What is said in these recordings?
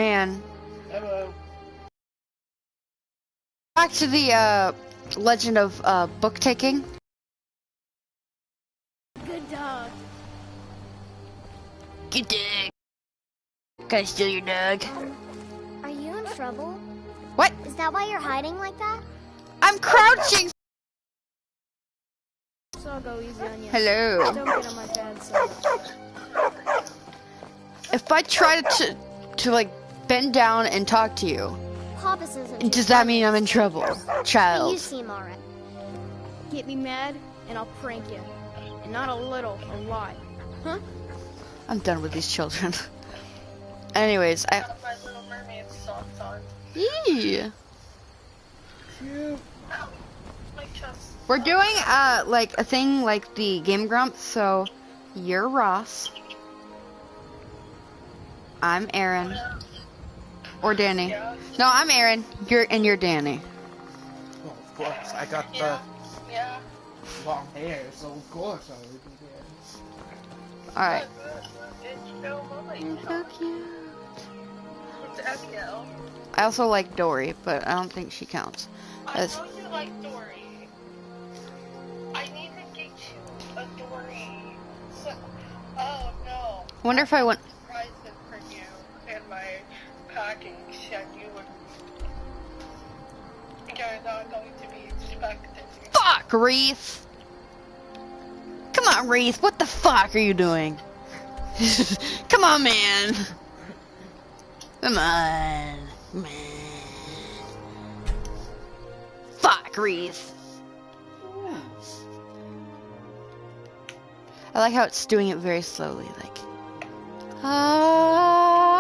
Man. Hello. Back to the legend of book taking. Good dog. Good dog. Can I steal your dog? Are you in trouble? What? Is that why you're hiding like that? I'm crouching. So I'll go easy on you. Hello. Don't get on my bad side. If I try to like bend down and talk to you, Papa says does that mean I'm in trouble, You child? seem alright. Get me mad, and I'll prank you. And not a little, a lot. Huh? I'm done with these children. Anyways, My Little Mermaid socks on. Yeah. Cute. Ow. My chest. We're doing like a thing like the Game Grumps. So you're Ross. I'm Aaron. Or Danny. Yeah. No, I'm Aaron. You're Danny. Well, of course. I got the long hair, so of course I would be there. All right. It's So cute. It's Echo. I also like Dory, but I don't think she counts. I know you like Dory. I need to get you a Dory. So, oh no. Wonder if I went. Surprise it for you in my package, and you're not going to be expected. Fuck, Reese. Come on, Reese. What the fuck are you doing? Come on, man. Come on, man. Fuck, Reese. I like how it's doing it very slowly, like. Ah.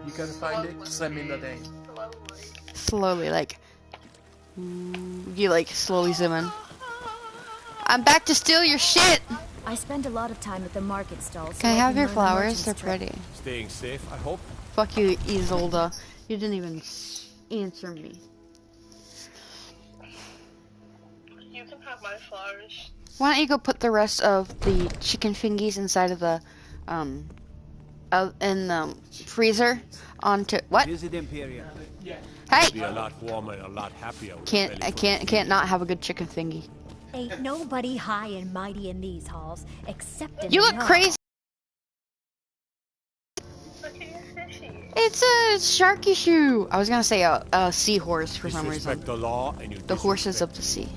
You gotta find it, send me the name. Slowly, like. You like slowly zoom in. I'm back to steal your shit. I spend a lot of time at the market stalls. Can I have your learn the flowers? merchant's They're trade. pretty. Staying safe, I hope. Fuck you, Isolda. You didn't even answer me. You can have my flowers. Why don't you go put the rest of the chicken fingies inside of the in the freezer onto what? Visit Imperium. Hey! Be a lot warmer and a lot happier. with Can't belly I full can't of can't food. not have a good chicken fingy. Ain't nobody high and mighty in these halls, except in You the look yard. crazy. Look at your fishy. It's a sharky shoe. I was gonna say a seahorse for some Disrespect reason. the law and you The horses of disrespect the sea.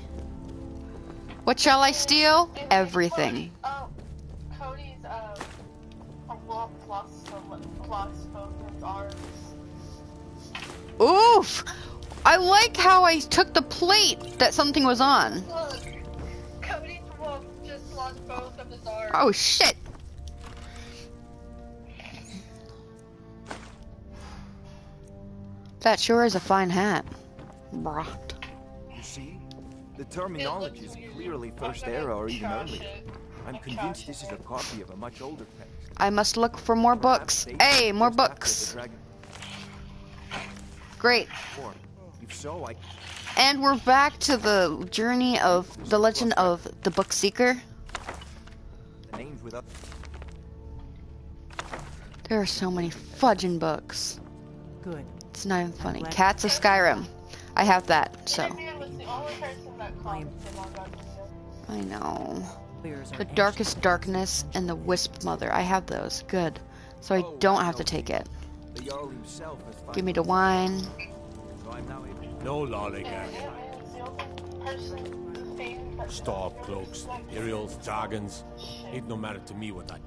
What shall I steal? Everything. Cody's lost both his arms. Oof! I like how I took the plate that something was on. Look, Cody's wolf just lost both of his arms. Oh shit! That sure is a fine hat. Brah. You see, the terminology is clearly First Era or even earlier. I'm convinced this is a copy of a much older text. I must look for more books. Hey, more books. Great. If so, I And we're back to the journey of the legend of the book seeker. the names without. There are so many fudging books. Good. It's not even funny. Cats of Skyrim. I have that, so. Vivian was the only person that commented on that video. I know. Clears are The ancient. Darkest Darkness and the Wisp Mother. I have those. Good. So I don't have to take it. The Jarl himself has finally. Give me the wine. So I'm now able. No lollygag. Yeah, it's the only person to say that. Stop, cloaks, imperials, jargons. Ain't no matter to me what I.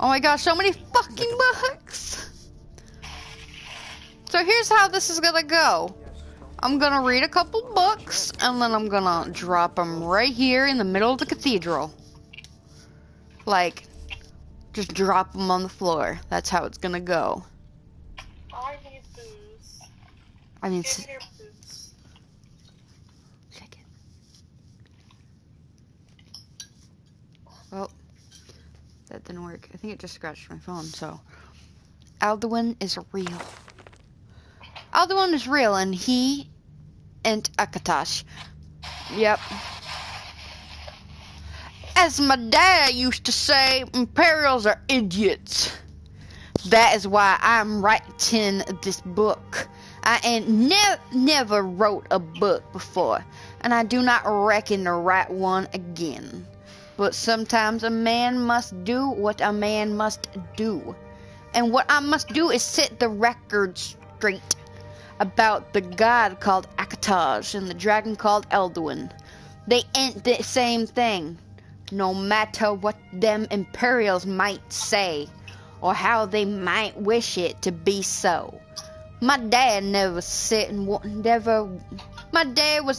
Oh my gosh, so many fucking books! So here's how this is gonna go. I'm gonna read a couple books, and then I'm gonna drop them right here in the middle of the cathedral. Like, just drop them on the floor. That's how it's gonna go. I need booze. I mean, Give your booze. check it. Well, that didn't work. I think it just scratched my phone, so. Alduin is real. Alduin is real, and he and Akatash. Yep. As my dad used to say, Imperials are idiots. That is why I'm writing this book. I ain't never wrote a book before, and I do not reckon to write one again. But sometimes a man must do what a man must do. And what I must do is set the record straight about the god called Akataj and the dragon called Elduin. They ain't the same thing, no matter what them Imperials might say, or how they might wish it to be so. My dad was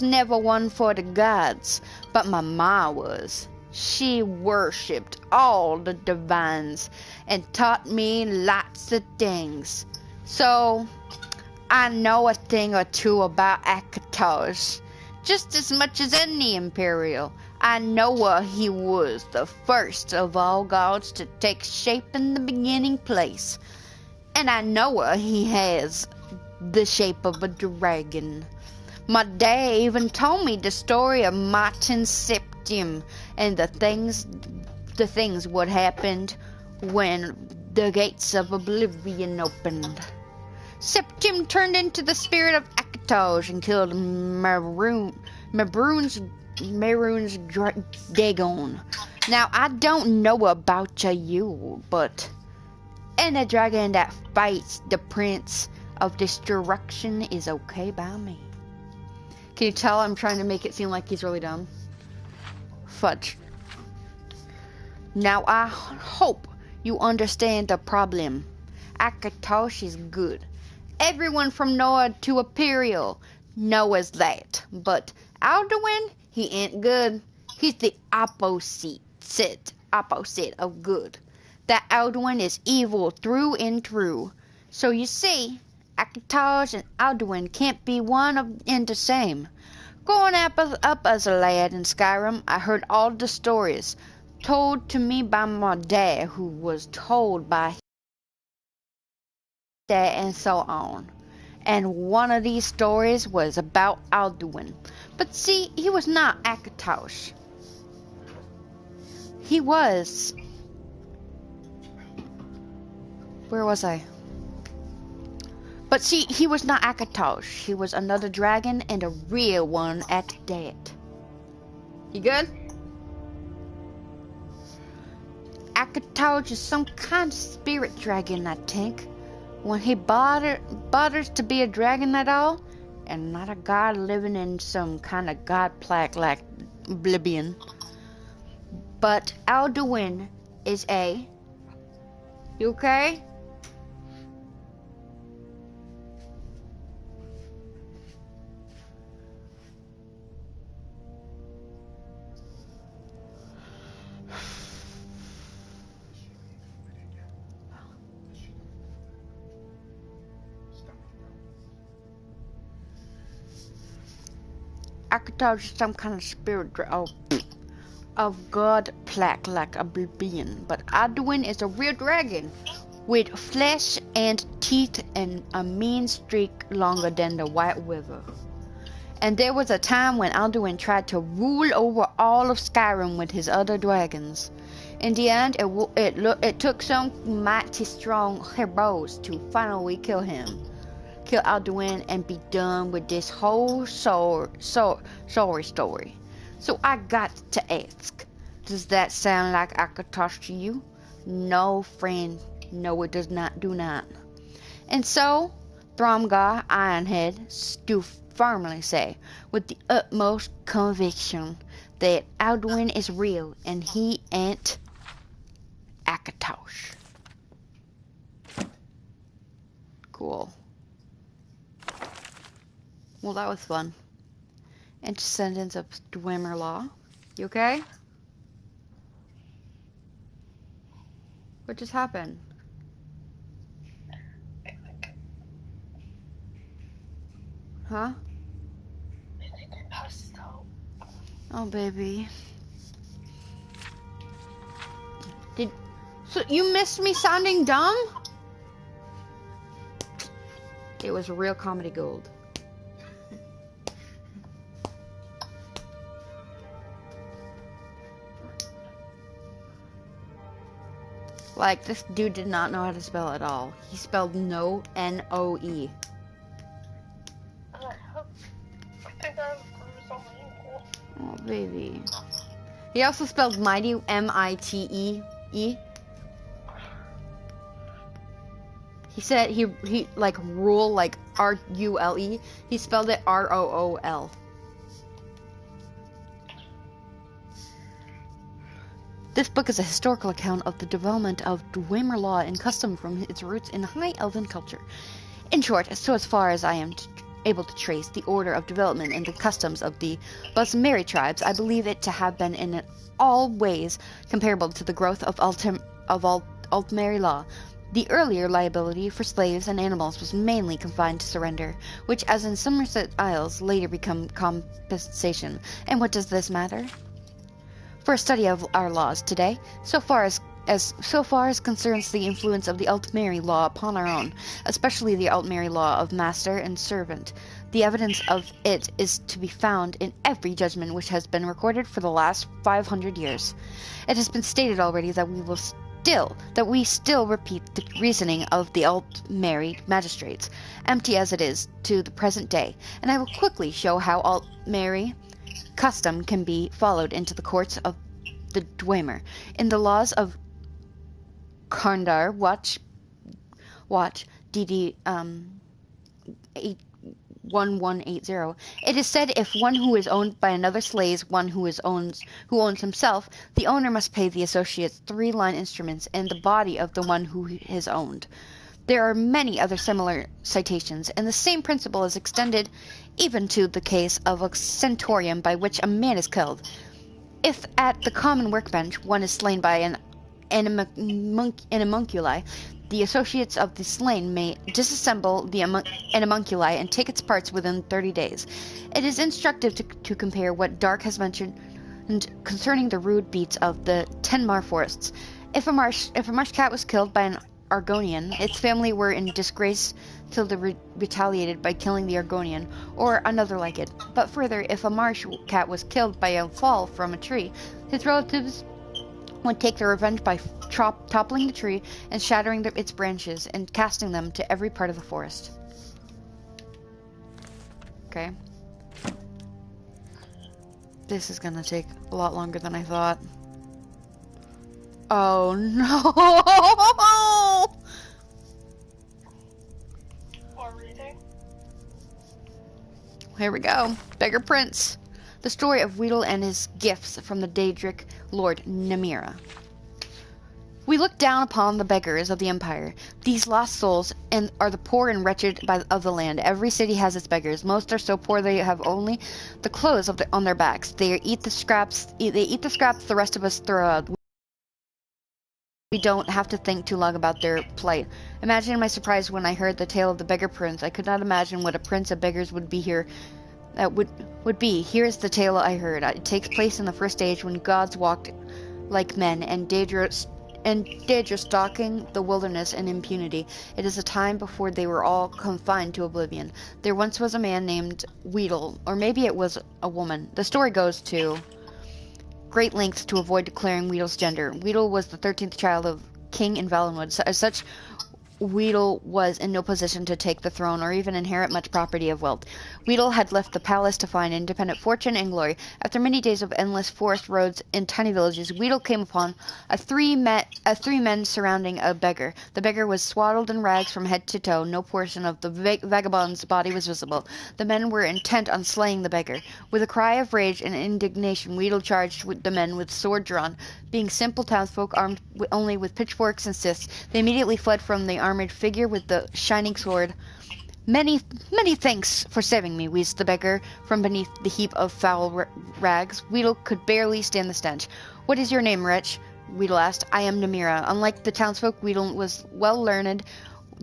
never one for the gods, but my ma was. She worshipped all the divines and taught me lots of things. So I know a thing or two about Akataj, just as much as any Imperial. I know he was the first of all gods to take shape in the beginning place. And I know he has the shape of a dragon. My dad even told me the story of Martin Septim and the things what happened when the gates of oblivion opened. Septim turned into the spirit of Akataj and killed Maroon's Dagon. Now I don't know about you, but any dragon that fights the Prince of Destruction is okay by me. Can you tell I'm trying to make it seem like he's really dumb? Fudge. Now I hope you understand the problem. Akatosh is good. Everyone from Noah to Imperial knows that. But Alduin, he ain't good. He's the opposite of good. That Alduin is evil through and through. So you see, Akatosh and Alduin can't be one and the same. Growing up as a lad in Skyrim, I heard all the stories told to me by my dad, who was told by his dad, and so on. And one of these stories was about Alduin. But see, he was not Akatosh. He was... Where was I? But see, he was not Akatosh. He was another dragon, and a real one at that. You good? Akatosh is some kind of spirit dragon, I think. When he bothers to be a dragon at all, and not a god living in some kind of god plaque like Oblivion. But Alduin is a... You okay? Akatosh is some kind of spirit of god plaque like Oblivion, but Alduin is a real dragon with flesh and teeth and a mean streak longer than the White River. And there was a time when Alduin tried to rule over all of Skyrim with his other dragons. In the end, it took some mighty strong heroes to finally kill Alduin and be done with this whole sorry story. So I got to ask, does that sound like Akatosh to you? No, friend. No, it does not. Do not. And so, Thromgar Ironhead do firmly say, with the utmost conviction, that Alduin is real and he ain't Akatosh. Cool. Well, that was fun. And descendants of Dwemer Law. You okay? What just happened? Huh? I think I passed out. Oh, baby. So you missed me sounding dumb? It was real comedy gold. Like, this dude did not know how to spell at all. He spelled no, N-O-E. I think I grew something equal. Oh, baby. He also spelled mighty, M-I-T-E-E. He said he like rule, like R-U-L-E. He spelled it R-O-O-L. This book is a historical account of the development of Dwemer law and custom from its roots in High Elven culture. In short, so as far as I am able to trace the order of development and the customs of the Busmeri tribes, I believe it to have been in all ways comparable to the growth of Altmeri law. The earlier liability for slaves and animals was mainly confined to surrender, which, as in Somerset Isles, later become compensation. And what does this matter? For a study of our laws today, so far as concerns the influence of the Altmeri law upon our own, especially the Altmeri law of master and servant, the evidence of it is to be found in every judgment which has been recorded for the last 500 years. It has been stated already that we still repeat the reasoning of the Altmeri magistrates, empty as it is to the present day, and I will quickly show how Altmeri custom can be followed into the courts of the Dwemer. In the laws of Karndar, watch DD 1180. It is said if one who is owned by another slays one who owns himself, the owner must pay the associates 3 line instruments and the body of the one who is owned. There are many other similar citations, and the same principle is extended even to the case of a centurion by which a man is killed. If at the common workbench one is slain by an animunculi, the associates of the slain may disassemble the animunculi and take its parts within 30 days. It is instructive to compare what Dark has mentioned concerning the rude beats of the Tenmar forests. If a marsh cat was killed by an Argonian, its family were in disgrace till they retaliated by killing the Argonian, or another like it. But further, if a marsh cat was killed by a fall from a tree, his relatives would take their revenge by toppling the tree and shattering its branches and casting them to every part of the forest. Okay. This is gonna take a lot longer than I thought. Oh no! More reading. Here we go. Beggar Prince. The story of Weedle and his gifts from the Daedric Lord Namira. We look down upon the beggars of the Empire. These lost souls are the poor and wretched of the land. Every city has its beggars. Most are so poor they have only the clothes on their backs. They eat the scraps. The rest of us throw out. We don't have to think too long about their plight. Imagine my surprise when I heard the tale of the beggar prince. I could not imagine what a prince of beggars would be here. Would be. Here is the tale I heard. It takes place in the first age when gods walked like men, and Daedra stalking the wilderness in impunity. It is a time before they were all confined to oblivion. There once was a man named Weedle, or maybe it was a woman. The story goes to great lengths to avoid declaring Weedle's gender. Weedle was the 13th child of King in Valenwood. As such, Weedle was in no position to take the throne or even inherit much property of wealth. Weedle had left the palace to find independent fortune and glory. After many days of endless forest roads in tiny villages, Weedle came upon three men surrounding a beggar. The beggar was swaddled in rags from head to toe. No portion of the vagabond's body was visible. The men were intent on slaying the beggar. With a cry of rage and indignation, Weedle charged the men with sword drawn. Being simple townsfolk armed only with pitchforks and scythes, they immediately fled from the armored figure with the shining sword. Many thanks for saving me, wheezed the beggar from beneath the heap of foul rags. Weedle could barely stand the stench. What is your name, wretch? Weedle asked. I am Namira. Unlike the townsfolk, Weedle was well learned.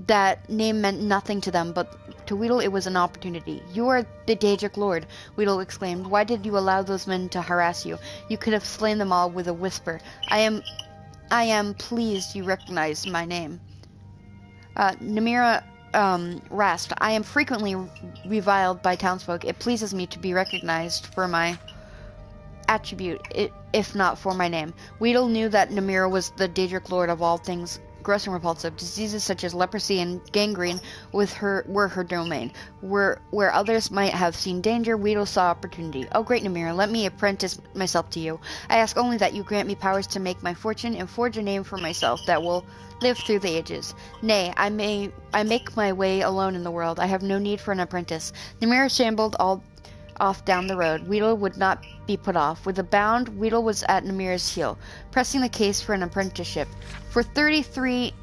That name meant nothing to them, but to Weedle it was an opportunity. You are the Daedric Lord, Weedle exclaimed. Why did you allow those men to harass you? You could have slain them all with a whisper. I am pleased you recognize my name. Namira rasped. I am frequently reviled by townsfolk. It pleases me to be recognized for my attribute, if not for my name. Weedle knew that Namira was the Daedric lord of all things gross and repulsive. Diseases such as leprosy and gangrene were her domain. Where others might have seen danger, Weedle saw opportunity. Oh, great Namira, let me apprentice myself to you. I ask only that you grant me powers to make my fortune and forge a name for myself that will live through the ages. Nay, I make my way alone in the world. I have no need for an apprentice. Namira shambled off down the road. Weedle would not be put off. With a bound, Weedle was at Namira's heel, pressing the case for an apprenticeship. For 33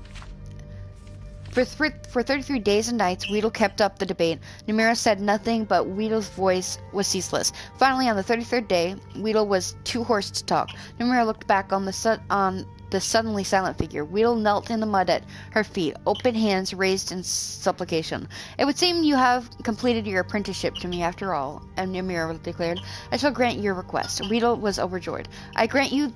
days and nights, Weedle kept up the debate. Namira said nothing, but Weedle's voice was ceaseless. Finally, on the 33rd day, Weedle was too hoarse to talk. Namira looked back on the suddenly silent figure. Weedle knelt in the mud at her feet, open hands raised in supplication. It would seem you have completed your apprenticeship to me after all, and Namira declared. I shall grant your request. Weedle was overjoyed. I grant you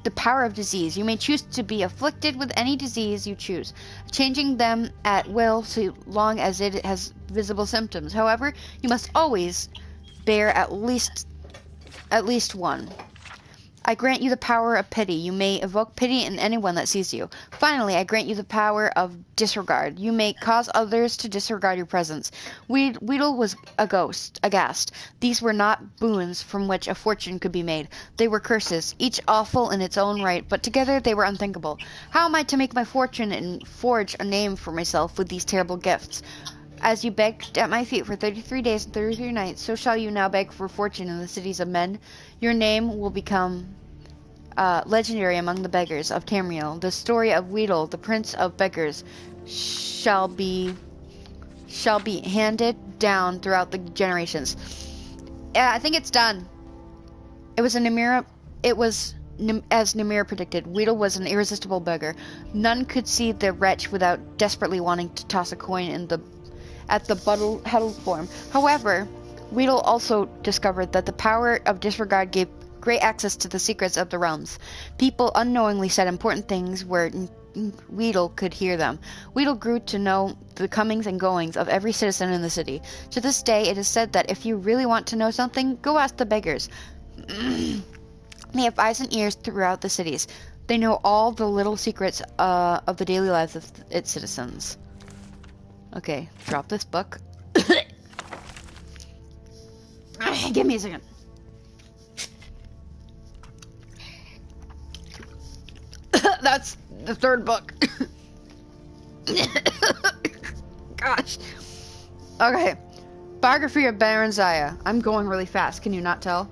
the power of disease. You may choose to be afflicted with any disease you choose, changing them at will so long as it has visible symptoms. However, you must always bear at least one. I grant you the power of pity. You may evoke pity in anyone that sees you. Finally, I grant you the power of disregard. You may cause others to disregard your presence. Weedle was aghast. These were not boons from which a fortune could be made. They were curses, each awful in its own right, but together they were unthinkable. How am I to make my fortune and forge a name for myself with these terrible gifts? As you begged at my feet for 33 days and 33 nights, so shall you now beg for fortune in the cities of men. Your name will become legendary among the beggars of Tamriel. The story of Weedle, the prince of beggars, shall be handed down throughout the generations. I think it's done. It was as Namira predicted. Weedle was an irresistible beggar. None could see the wretch without desperately wanting to toss a coin at the huddled form. However, Weedle also discovered that the power of disregard gave great access to the secrets of the realms. People unknowingly said important things where Weedle could hear them. Weedle grew to know the comings and goings of every citizen in the city. To this day, it is said that if you really want to know something, go ask the beggars. They have eyes and ears throughout the cities. They know all the little secrets of the daily lives of its citizens. Okay, drop this book. Give me a second. That's the third book. Gosh. Okay. Biography of Baron Zaya. I'm going really fast. Can you not tell?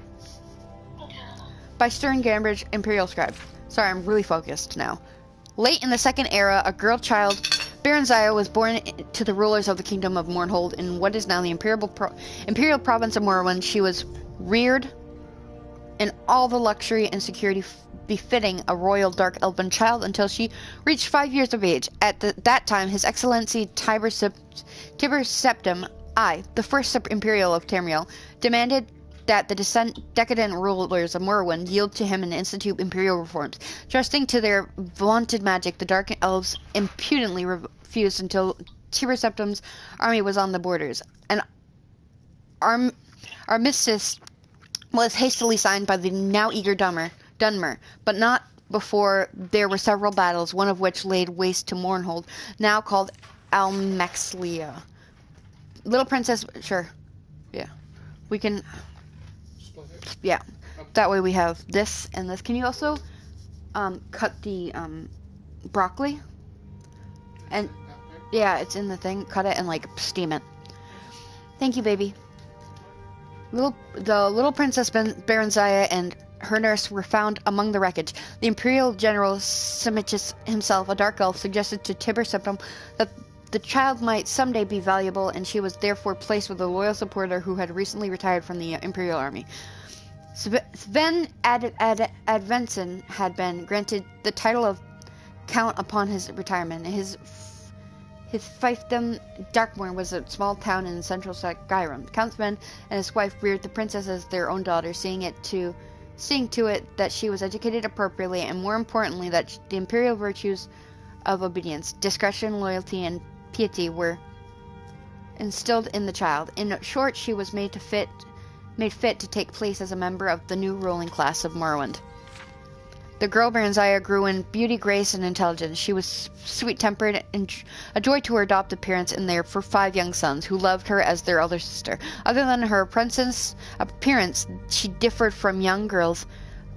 By Stern Gambridge, Imperial Scribe. Sorry, I'm really focused now. Late in the Second Era, a girl child, Baron Zaya, was born to the rulers of the Kingdom of Mournhold in what is now the Imperial Province of Morrowind. She was reared in all the luxury and security befitting a royal dark elven child until she reached 5 years of age. At that time, His Excellency Tiber Septim I, the first Imperial of Tamriel, demanded that the decadent rulers of Morrowind yield to him and institute imperial reforms. Trusting to their vaunted magic, the Dark Elves impudently refused until Tiber Septim's army was on the borders. An armistice was hastily signed by the now eager Dunmer, but not before there were several battles, one of which laid waste to Mournhold, now called Almexlia. Little Princess, sure, yeah, we can, yeah, that way we have this and this. Can you also cut the broccoli? And yeah, it's in the thing. Cut it and like steam it. Thank you, baby. The little Princess Baron Zaya and her nurse were found among the wreckage. The Imperial General Simichus himself, a dark elf, suggested to Tiber Septim that the child might someday be valuable, and she was therefore placed with a loyal supporter who had recently retired from the Imperial Army. Sven Advenson had been granted the title of Count upon his retirement. His fiefdom, Darkmoor, was a small town in central Skyrim. Count Sven and his wife reared the princess as their own daughter, seeing to it that she was educated appropriately, and more importantly, that the imperial virtues of obedience, discretion, loyalty, and piety were instilled in the child. In short, she was made made fit to take place as a member of the new ruling class of Morrowind. The girl Baranzaya grew in beauty, grace, and intelligence. She was sweet-tempered and a joy to her adopted parents and their 5 young sons, who loved her as their elder sister. Other than her apprentice appearance, she differed from young girls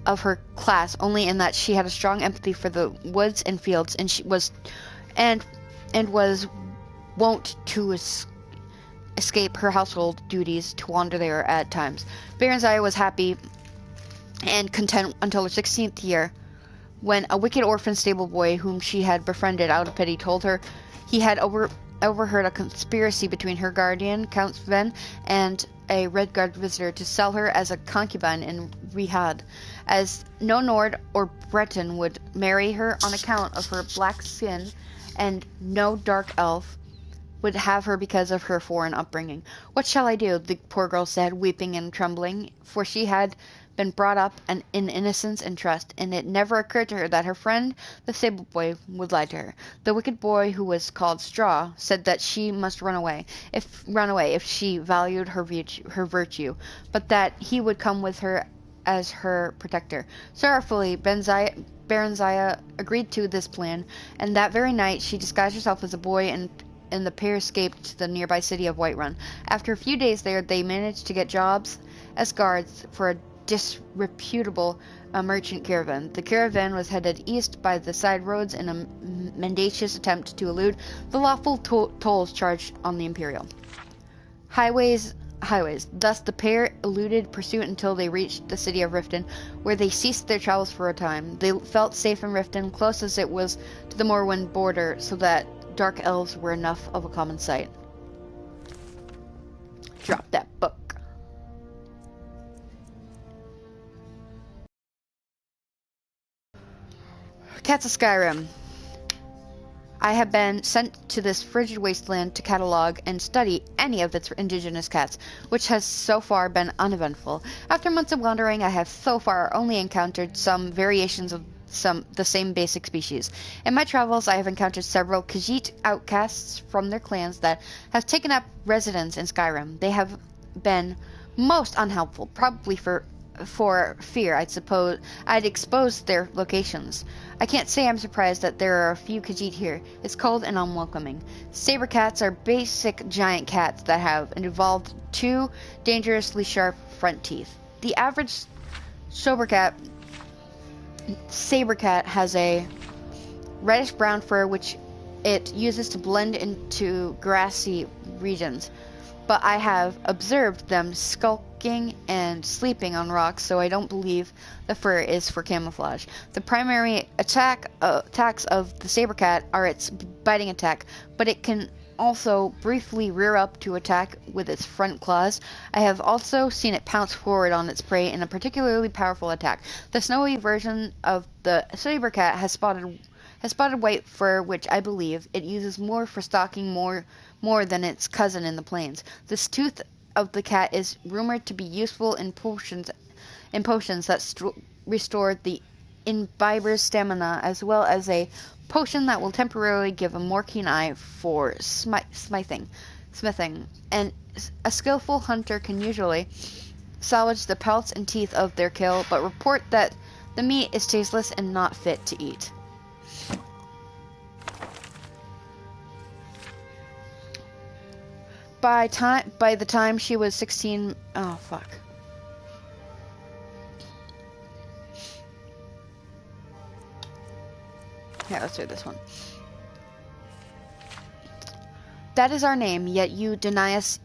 of her class only in that she had a strong empathy for the woods and fields, and she was wont to escape her household duties to wander there at times. Baranzaya was happy and content until her 16th year, when a wicked orphan stable boy whom she had befriended out of pity told her he had overheard a conspiracy between her guardian, Count Sven, and a Redguard visitor to sell her as a concubine in Rihad, as no Nord or Breton would marry her on account of her black skin, and no dark elf would have her because of her foreign upbringing. "What shall I do?" the poor girl said, weeping and trembling, for she had been brought up in innocence and trust, and it never occurred to her that her friend, the stable boy, would lie to her. The wicked boy, who was called Straw, said that she must run away if she valued her virtue, but that he would come with her as her protector. Sorrowfully, Baranzaya agreed to this plan, and that very night she disguised herself as a boy, and the pair escaped to the nearby city of Whiterun. After a few days there, they managed to get jobs as guards for a disreputable merchant caravan. The caravan was headed east by the side roads in a mendacious attempt to elude the lawful tolls charged on the Imperial highways. Thus the pair eluded pursuit until they reached the city of Riften, where they ceased their travels for a time. They felt safe in Riften, close as it was to the Morrowind border, so that dark elves were enough of a common sight. Drop that book. Cats of Skyrim. I have been sent to this frigid wasteland to catalog and study any of its indigenous cats, which has so far been uneventful. After months of wandering, I have so far only encountered some variations of the same basic species. In my travels, I have encountered several Khajiit outcasts from their clans that have taken up residence in Skyrim. They have been most unhelpful, probably for fear I'd expose their locations. I can't say I'm surprised that there are a few Khajiit here. It's cold and unwelcoming. Saber cats are basic giant cats that have evolved 2 dangerously sharp front teeth. The average saber cat has a reddish-brown fur which it uses to blend into grassy regions, but I have observed them skulking and sleeping on rocks, so I don't believe the fur is for camouflage. The primary attacks of the saber cat are its biting attack, but it can also briefly rear up to attack with its front claws. I have also seen it pounce forward on its prey in a particularly powerful attack. The snowy version of the saber cat has spotted white fur, which I believe it uses more for stalking more than its cousin in the plains. This tooth of the cat is rumored to be useful in potions that restore the imbiber's stamina, as well as a potion that will temporarily give a more keen eye for smithing. And a skillful hunter can usually salvage the pelts and teeth of their kill, but report that the meat is tasteless and not fit to eat. By the time she was 16, oh fuck. Yeah, let's do this one. That is our name, yet you deny us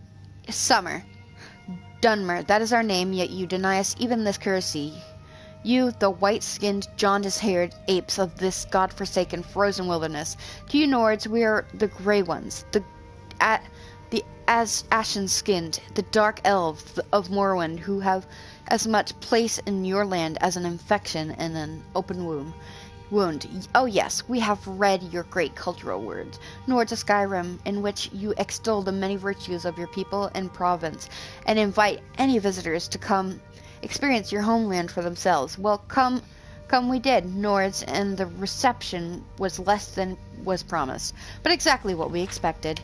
summer. Dunmer, that is our name, yet you deny us even this courtesy. You, the white-skinned, jaundice-haired apes of this god-forsaken frozen wilderness. To you Nords, we are the gray ones, the ashen-skinned, the dark elves of Morrowind, who have as much place in your land as an infection in an open wound. Oh yes, we have read your great cultural words, Nords of Skyrim, in which you extol the many virtues of your people and province, and invite any visitors to come experience your homeland for themselves. Well, come we did, Nords, and the reception was less than was promised, but exactly what we expected.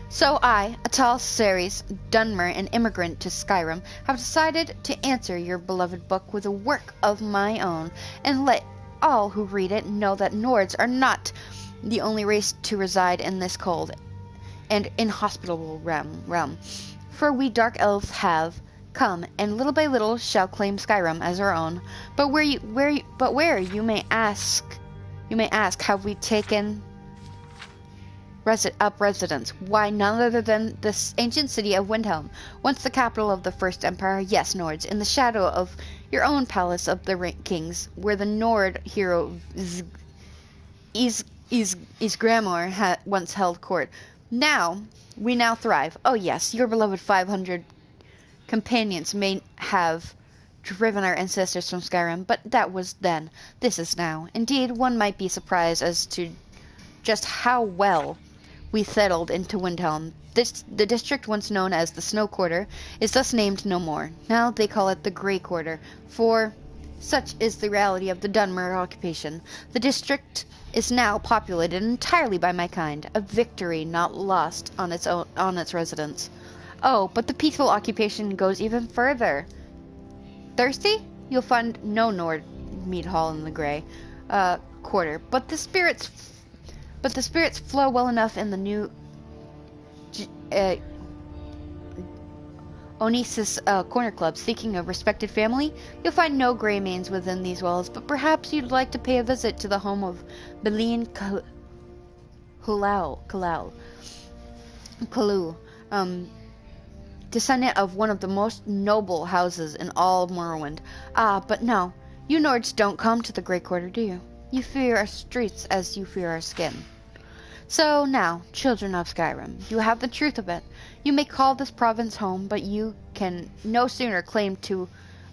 So I, Atal Ceres Dunmer, an immigrant to Skyrim, have decided to answer your beloved book with a work of my own, and let all who read it know that Nords are not the only race to reside in this cold and inhospitable realm. For we dark elves have come, and little by little shall claim Skyrim as our own. But where you may ask, have we taken up residence? Why, none other than this ancient city of Windhelm, once the capital of the First Empire. Yes, Nords, in the shadow of your own palace of the Kings, where the Nord hero Isgramor once held court. We now thrive. Oh yes, your beloved 500 companions may have driven our ancestors from Skyrim, but that was then. This is now. Indeed, one might be surprised as to just how well we settled into Windhelm. The district once known as the Snow Quarter is thus named no more. Now they call it the Grey Quarter, for such is the reality of the Dunmer occupation. The district is now populated entirely by my kind, a victory not lost on its residents. Oh, but the peaceful occupation goes even further. Thirsty? You'll find no Nord mead hall in the Grey Quarter, but the spirits flow well enough in the new Onesis Corner Club. Seeking a respected family, you'll find no grey mains within these walls, but perhaps you'd like to pay a visit to the home of Beline Kalu, descendant of one of the most noble houses in all of Morrowind. Ah, but no, you Nords don't come to the Grey Quarter, do you? You fear our streets as you fear our skin. So now, children of Skyrim, you have the truth of it. You may call this province home, but you can no sooner claim to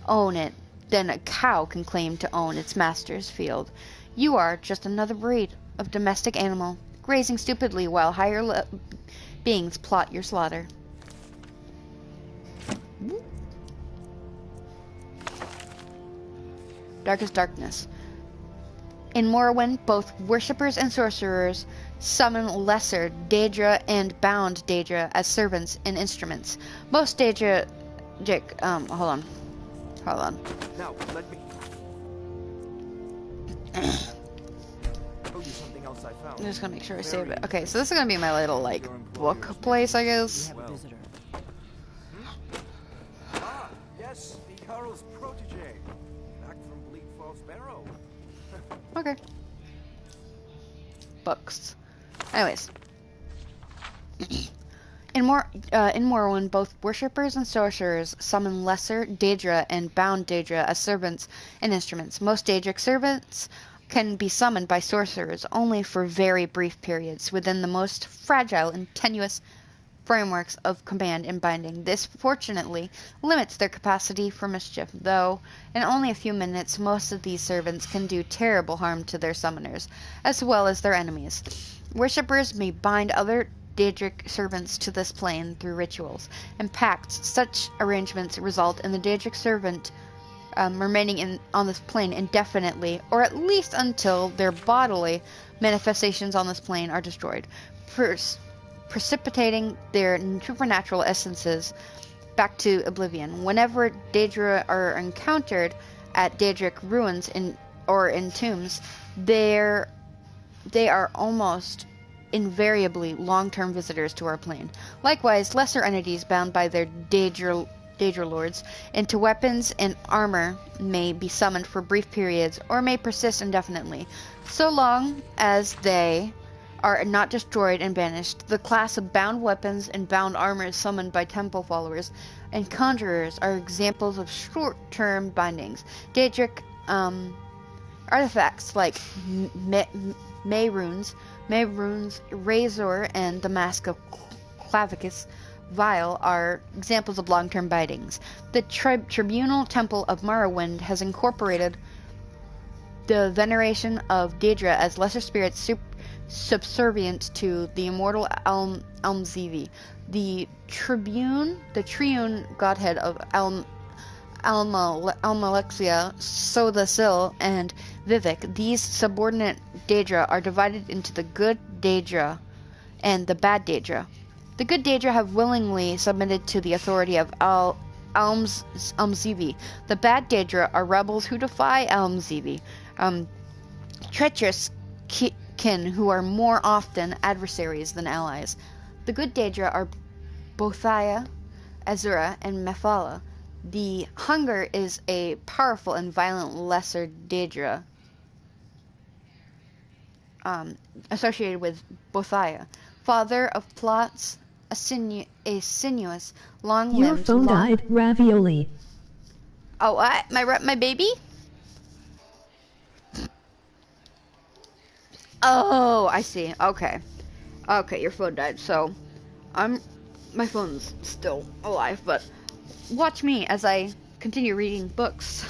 own it than a cow can claim to own its master's field. You are just another breed of domestic animal, grazing stupidly while higher beings plot your slaughter. Darkest darkness. In Morrowind, both worshippers and sorcerers summon lesser Daedra and bound Daedra as servants and instruments. Most Daedra... hold on. Now, let me... show you something else I found. I'm just gonna make sure I save it. Okay, so this is gonna be my little, like, book place, I guess. Ah, yes, the Carl's protege. Back from Bleak Falls Barrow. Okay. Books. Anyways. In Morrowind, both worshippers and sorcerers summon lesser Daedra and bound Daedra as servants and instruments. Most Daedric servants can be summoned by sorcerers only for very brief periods within the most fragile and tenuous frameworks of command and binding. This fortunately limits their capacity for mischief, though in only a few minutes most of these servants can do terrible harm to their summoners, as well as their enemies. Worshippers may bind other Daedric servants to this plane through rituals and pacts. Such arrangements result in the Daedric servant remaining on this plane indefinitely, or at least until their bodily manifestations on this plane are destroyed, precipitating their supernatural essences back to oblivion. Whenever Daedra are encountered at Daedric ruins or in tombs, they are almost invariably long-term visitors to our plane. Likewise, lesser entities bound by their Daedra lords into weapons and armor may be summoned for brief periods or may persist indefinitely, so long as they are not destroyed and banished. The class of bound weapons and bound armor summoned by temple followers and conjurers are examples of short-term bindings. Daedric artifacts like May runes, Razor, and the Mask of Clavicus Vile are examples of long-term bindings. The Tribunal Temple of Morrowind has incorporated the veneration of Daedra as lesser spirits subservient to the immortal Almzivi. The Triune godhead of Almalexia, Sothasil, and Vivek. These subordinate Daedra are divided into the good Daedra and the bad Daedra. The good Daedra have willingly submitted to the authority of Almzivi. The bad Daedra are rebels who defy Almzivi. Treacherous kin who are more often adversaries than allies. The good Daedra are Bothia, Azura, and Mephala. The Hunger is a powerful and violent lesser Daedra associated with Bothia. Father of plots, a sinuous, long-limbed... Your phone died, Ravioli. Oh, what? My baby? Oh, I see. Okay. Okay, your phone died, so my phone's still alive, but watch me as I continue reading books.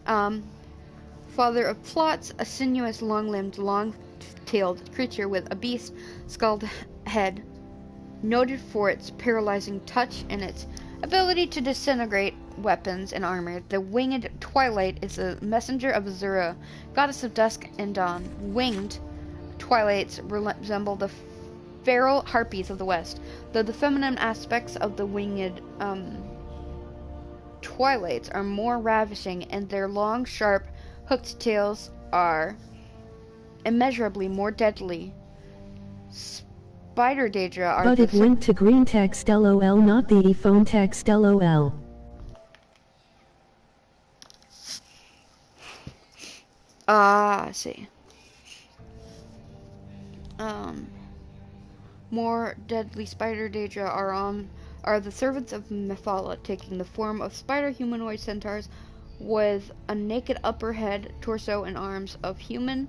Father of plots, a sinuous, long-limbed, long-tailed creature with a beast-skulled head, noted for its paralyzing touch and its ability to disintegrate weapons and armor. The winged Twilight is a messenger of Azura, goddess of dusk and dawn. Winged Twilights resemble the feral harpies of the west, though the feminine aspects of the winged Twilights are more ravishing, and their long, sharp, hooked tails are immeasurably more deadly. Spider Daedra are But it went to green text LOL, not the phone text LOL. I see. More deadly Spider Daedra are the servants of Mephala, taking the form of spider humanoid centaurs with a naked upper head, torso, and arms of human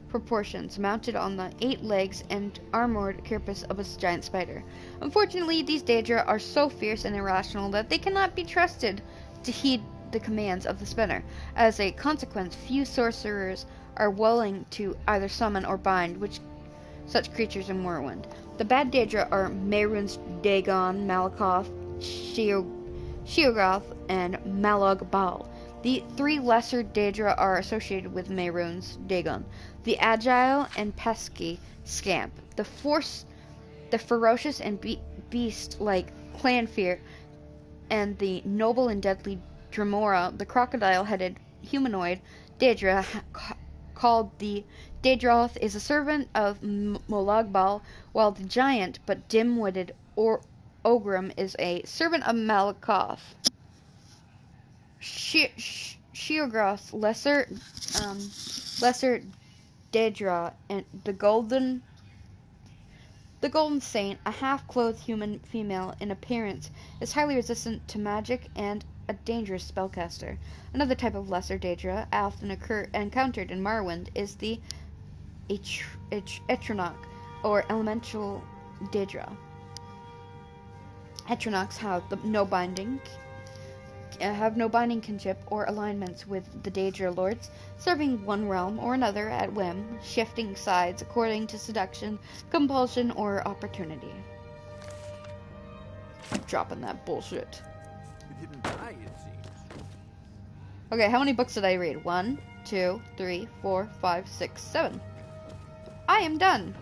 proportions, mounted on the 8 legs and armored carapace of a giant spider. Unfortunately, these Daedra are so fierce and irrational that they cannot be trusted to heed the commands of the spinner. As a consequence, few sorcerers are willing to either summon or bind such creatures in Morrowind. The bad Daedra are Mehrunes, Dagon, Malakoth, Sheogoth, and Malog Bal. The 3 lesser Daedra are associated with Mehrunes, Dagon, the agile and pesky Scamp, the ferocious and beast-like Clanfear, and the noble and deadly Dremora, the crocodile-headed humanoid Daedra called the Daedroth, is a servant of Molagbal, while the giant but dim-witted Ogrim is a servant of Malakoth. Sheogoth, lesser Daedra, and the Golden Saint, a half-clothed human female in appearance, is highly resistant to magic and a dangerous spellcaster. Another type of lesser Daedra, often encountered in Morrowind, is the Etronach, or elemental Daedra. Etronachs have no binding kinship or alignments with the Daedra lords, serving one realm or another at whim, shifting sides according to seduction, compulsion, or opportunity. Dropping that bullshit. You didn't die, it seems. Okay, how many books did I read? 1, 2, 3, 4, 5, 6, 7. I am done.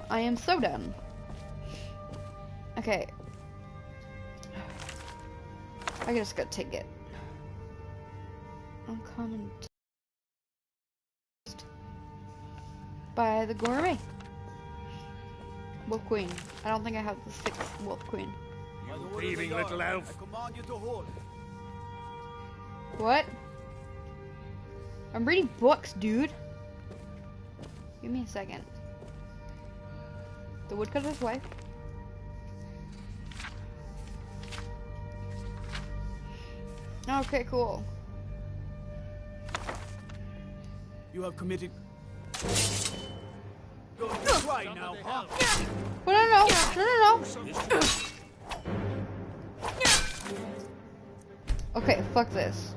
I am so done. Okay. I just gotta take it. Uncommon taste by the Gourmet. Wolf Queen. I don't think I have the 6th Wolf Queen. You thieving little elf. I command you to hold. What? I'm reading books, dude. Give me a second. The Woodcutter's Wife. Okay, cool. You have committed. Right now, huh? No. Okay, fuck this.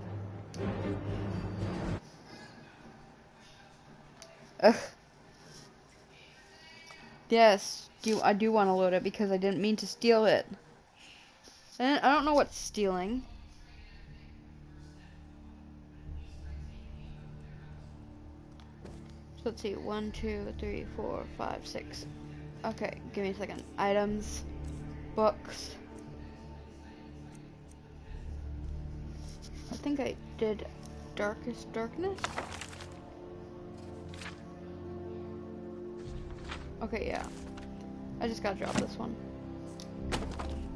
Ugh. Yes, I do want to load it because I didn't mean to steal it. And I don't know what's stealing. So let's see, 1, 2, 3, 4, 5, 6. Okay, give me a second. Items, books. I think I did Darkest Darkness. Okay, yeah. I just gotta drop this one.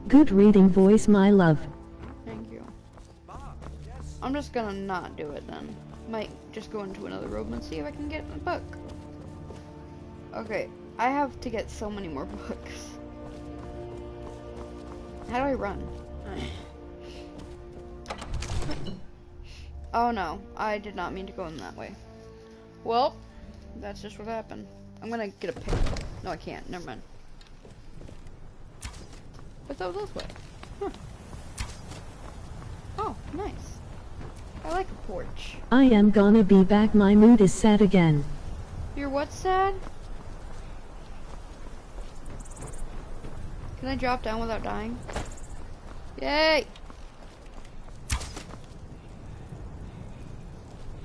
Good reading voice, my love. Thank you. I'm just gonna not do it then. Might just go into another room and see if I can get a book. Okay, I have to get so many more books. How do I run? Oh no, I did not mean to go in that way. Well, that's just what happened. I'm gonna get a pick. No, I can't. Never mind. But that was this way. Huh. Oh, nice. I like a porch. I am gonna be back. My mood is sad again. You're what, sad? Can I drop down without dying? Yay!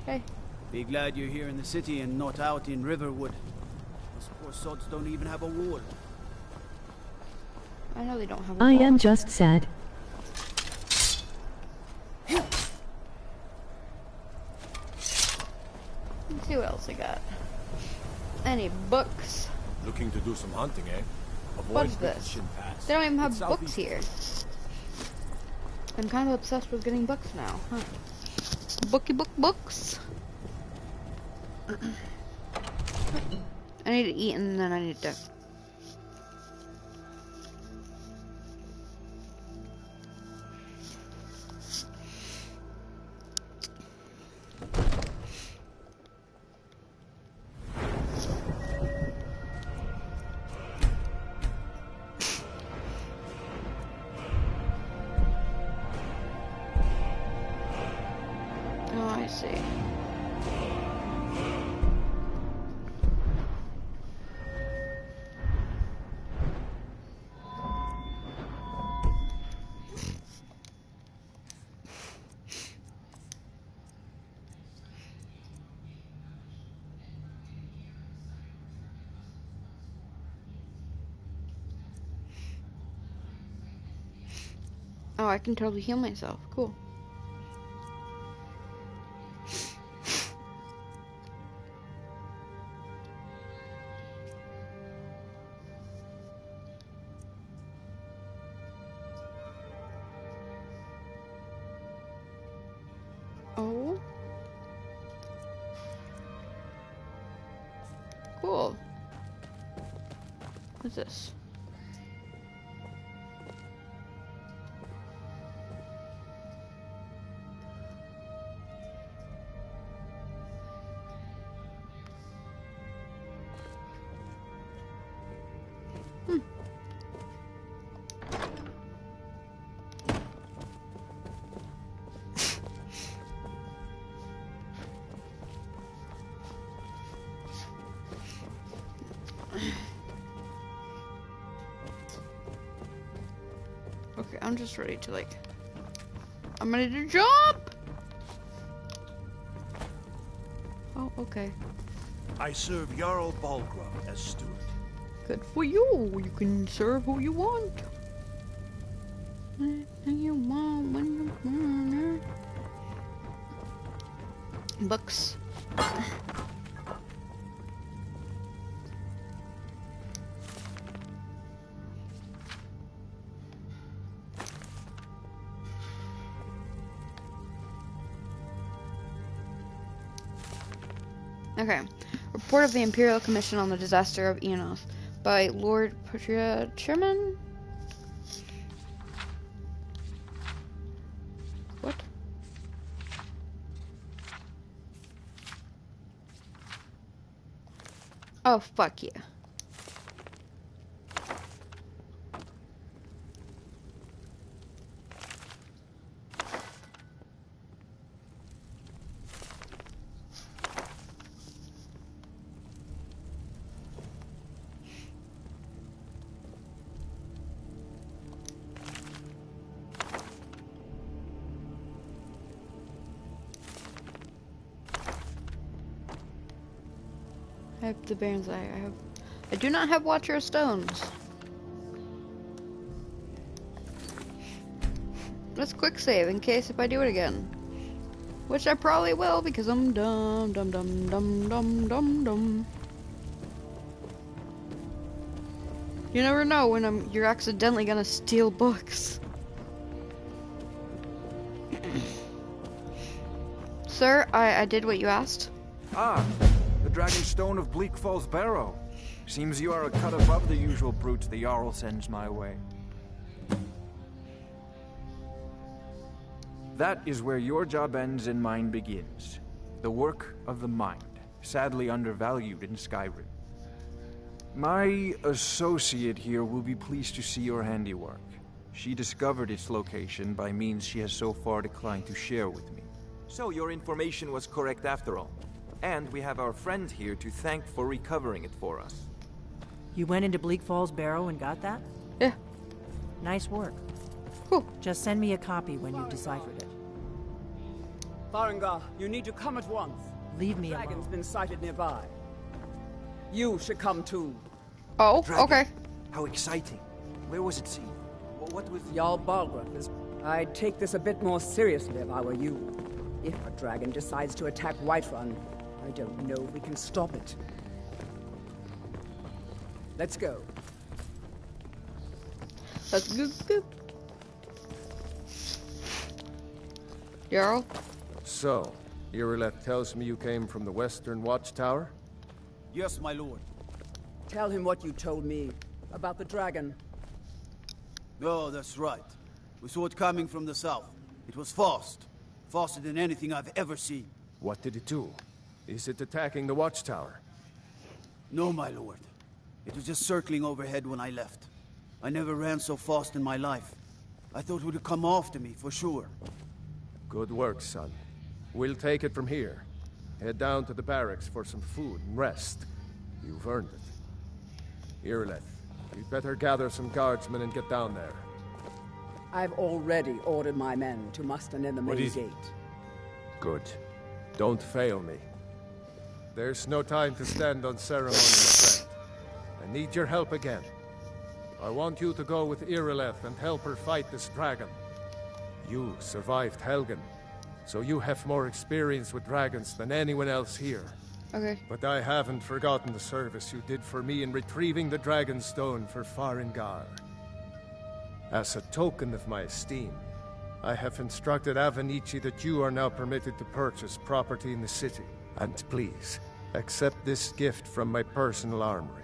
Hey. Be glad you're here in the city and not out in Riverwood. Those poor sods don't even have a wall. I know they don't have a I wall. am just sad. Let's see what else I got. Any books? Looking to do some hunting, eh? Avoid What's this? Shin Pass. They don't even have It's books southeast. here. I'm kind of obsessed with getting books now. Huh. Books. I need to eat and then I need to... Oh, I see. Oh, I can totally heal myself. Cool. Oh. Cool. What's this? Okay, I'm just ready to like... I'm ready to jump! Oh, okay. I serve Jarl Balgruuf as steward. Good for you. You can serve who you want. Anything you want when you want it. Books. Okay. Report of the Imperial Commission on the Disaster of Enos by Lord Chairman. What? Oh, fuck yeah. I have the Baron's Eye. I have I do not have Watcher of Stones. Let's quick save in case if I do it again. Which I probably will because I'm dumb. You never know when you're accidentally gonna steal books. Sir, I did what you asked. Ah, the Dragon Stone of Bleak Falls Barrow. Seems you are a cut above the usual brutes the Jarl sends my way. That is where your job ends and mine begins. The work of the mind, sadly undervalued in Skyrim. My associate here will be pleased to see your handiwork. She discovered its location by means she has so far declined to share with me. So your information was correct after all. And we have our friend here to thank for recovering it for us. You went into Bleak Falls Barrow and got that? Yeah. Nice work. Cool. Just send me a copy when you've deciphered it. Farengar, you need to come at once. Leave me alone. Dragon's been sighted nearby. You should come too. Oh, Dragon. okay. How exciting. Where was it seen? What was... Jarl Balgruuf is... I'd take this a bit more seriously if I were you. If a dragon decides to attack Whiterun, I don't know if we can stop it. Let's go. Let's go. Jarl? So, Irileth tells me you came from the Western Watchtower? Yes, my lord. Tell him what you told me about the dragon. Oh, that's right. We saw it coming from the south. It was fast. Faster than anything I've ever seen. What did it do? Is it attacking the Watchtower? No, my lord. It was just circling overhead when I left. I never ran so fast in my life. I thought it would come after me, for sure. Good work, son. We'll take it from here. Head down to the barracks for some food and rest. You've earned it. Irileth, you'd better gather some guardsmen and get down there. I've already ordered my men to muster near the main gate. Good. Don't fail me. There's no time to stand on ceremony, my friend. I need your help again. I want you to go with Irileth and help her fight this dragon. You survived Helgen, so you have more experience with dragons than anyone else here. Okay. But I haven't forgotten the service you did for me in retrieving the Dragon Stone for Farengar. As a token of my esteem, I have instructed Avenici that you are now permitted to purchase property in the city. And please, accept this gift from my personal armory.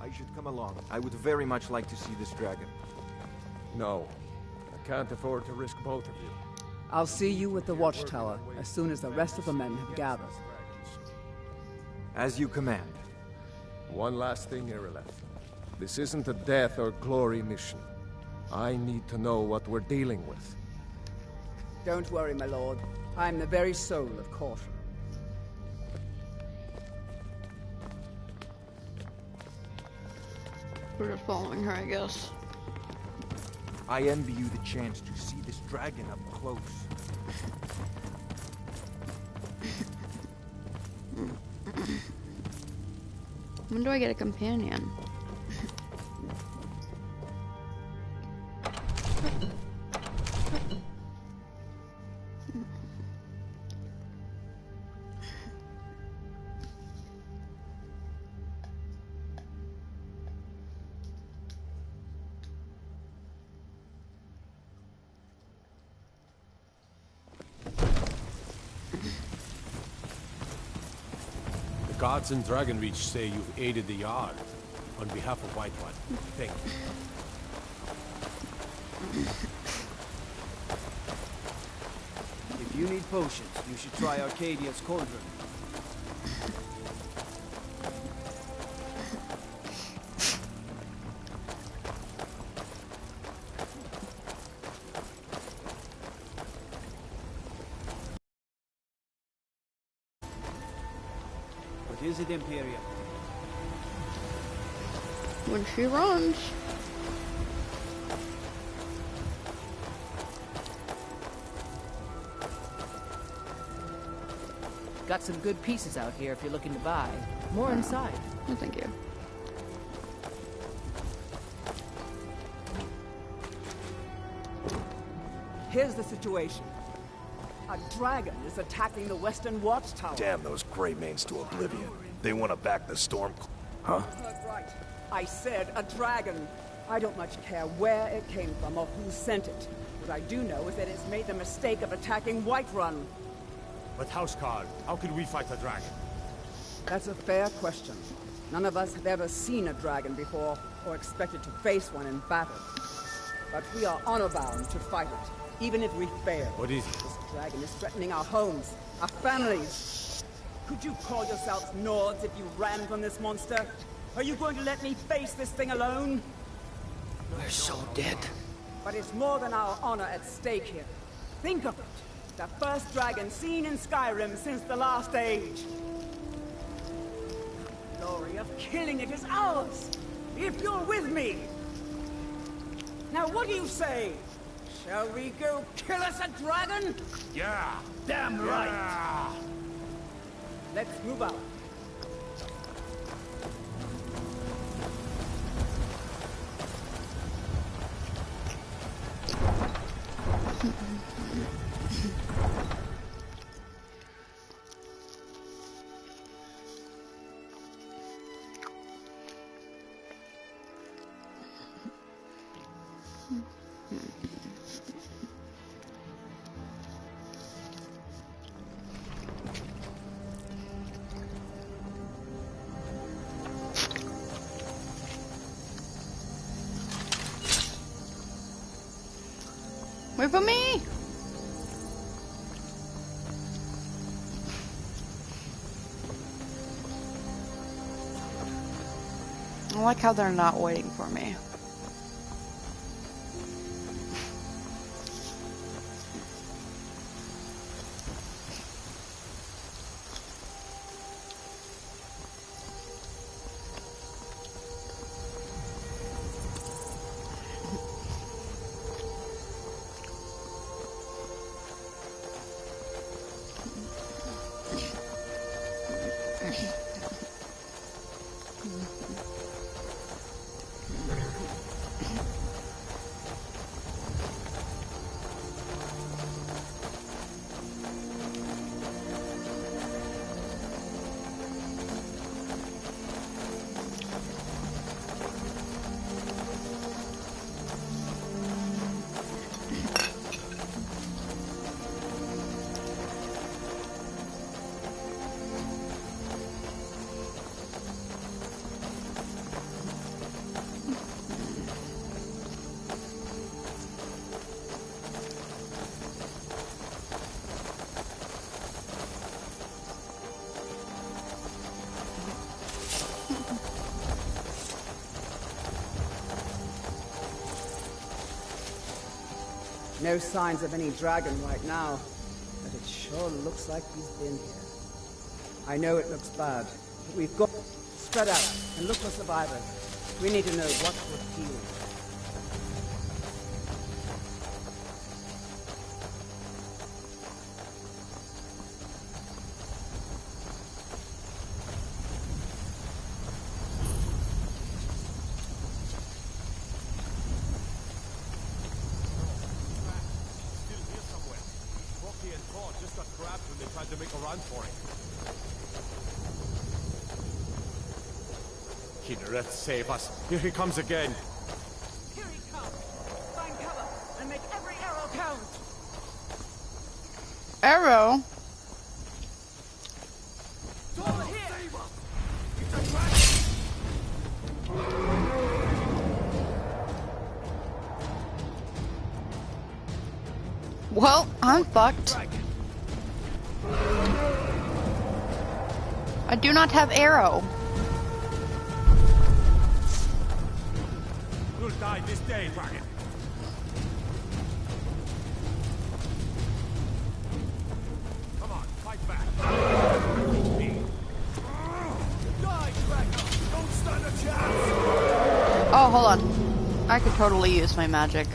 I should come along. I would very much like to see this dragon. No, I can't afford to risk both of you. I'll see you at the Watchtower as soon as the rest of the men have gathered. As you command. One last thing, Irileth. This isn't a death or glory mission. I need to know what we're dealing with. Don't worry, my lord. I'm the very soul of caution. We're just following her, I guess. I envy you the chance to see this dragon up close. When do I get a companion? The gods in Dragonreach say you've aided the Jarl. On behalf of Whiterun, thank you. If you need potions, you should try Arcadia's Cauldron. What is it, Imperial? When she runs. Got some good pieces out here if you're looking to buy. More inside. No, thank you. Here's the situation. A dragon is attacking the Western Watchtower. Damn those Greymanes to oblivion. They want to back the storm. Huh? You heard right. I said a dragon. I don't much care where it came from or who sent it. What I do know is that it's made the mistake of attacking Whiterun. But Houseguard, how can we fight a dragon? That's a fair question. None of us have ever seen a dragon before, or expected to face one in battle. But we are honor-bound to fight it, even if we fail. What is it? This dragon is threatening our homes, our families. Could you call yourselves Nords if you ran from this monster? Are you going to let me face this thing alone? We're so dead. But it's more than our honor at stake here. Think of it. The first dragon seen in Skyrim since the last age. The glory of killing it is ours, if you're with me. Now what do you say? Shall we go kill us a dragon? Yeah! Damn right! Let's move out. Wait for me! I like how they're not waiting for me. No signs of any dragon right now, but it sure looks like he's been here. I know it looks bad, but we've got to spread out and look for survivors. We need to know what we're dealing with. To make a run for it. Kinneret, save us. Here he comes again. Here he comes. Find cover and make every arrow count. Arrow? Well, I'm fucked. I do not have arrow. You'll die this day, dragon. Come on, fight back. Me. Die, dragon! Don't stand a chance! Oh, hold on. I could totally use my magic.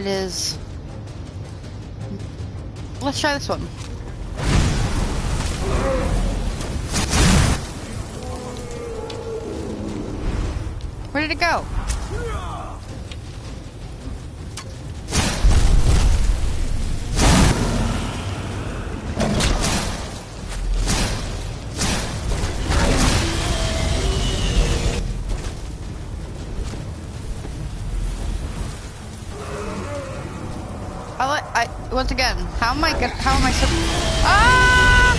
it is. Let's try this one. Where did it go? Once again, how am I Ah!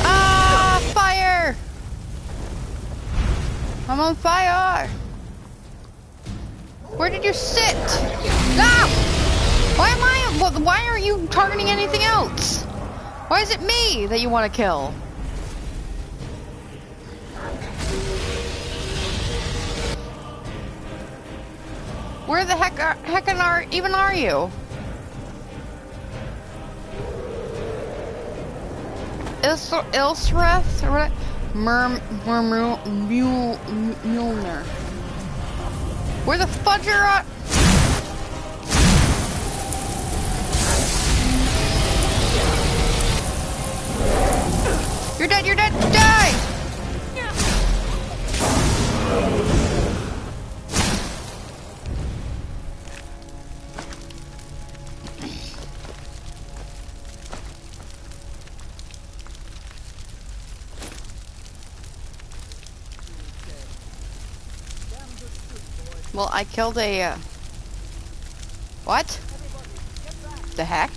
Ah, fire! I'm on fire! Where did you sit? Ah! Why aren't you targeting anything else? Why is it me that you want to kill? Where the heck even are you? Ilsreth or what? Mjolnir. Where the fudge are at? You're dead, die! Well, I killed a, what? The heck?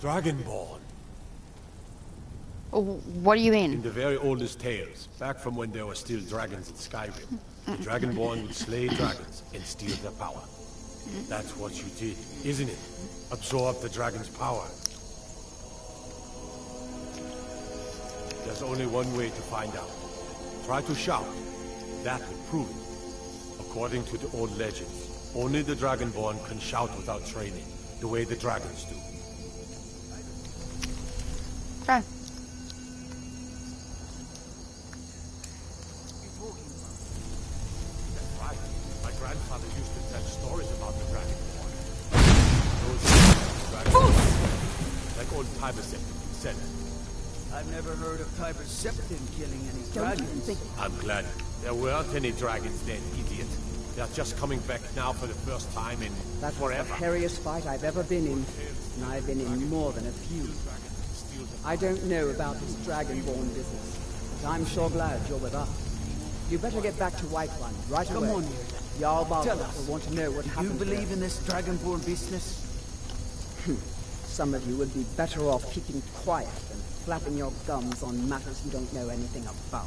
Dragonborn. What do you mean? In the very oldest tales, back from when there were still dragons in Skyrim, the Dragonborn would slay dragons and steal their power. That's what you did, isn't it? Absorb the dragon's power. There's only one way to find out. Try to shout. That will prove it. According to the old legends, only the Dragonborn can shout without training, the way the dragons do. Okay. That's right. My grandfather used to tell stories about the Dragonborn. Those dragons, like old Tiber said. I've never heard of Tiber Septim killing any dragons. I'm glad. There weren't any dragons then, idiot. They're just coming back now for the first time in That was forever. the hairiest fight I've ever been in, and I've been in more than a few. I don't know about this Dragonborn business, but I'm sure glad you're with us. You better get back to White One right away. Come on here. Jarl Tell Baldur us. will want to know what happened. You believe there. in this Dragonborn business? Some of you would be better off keeping quiet than flapping your gums on matters you don't know anything about.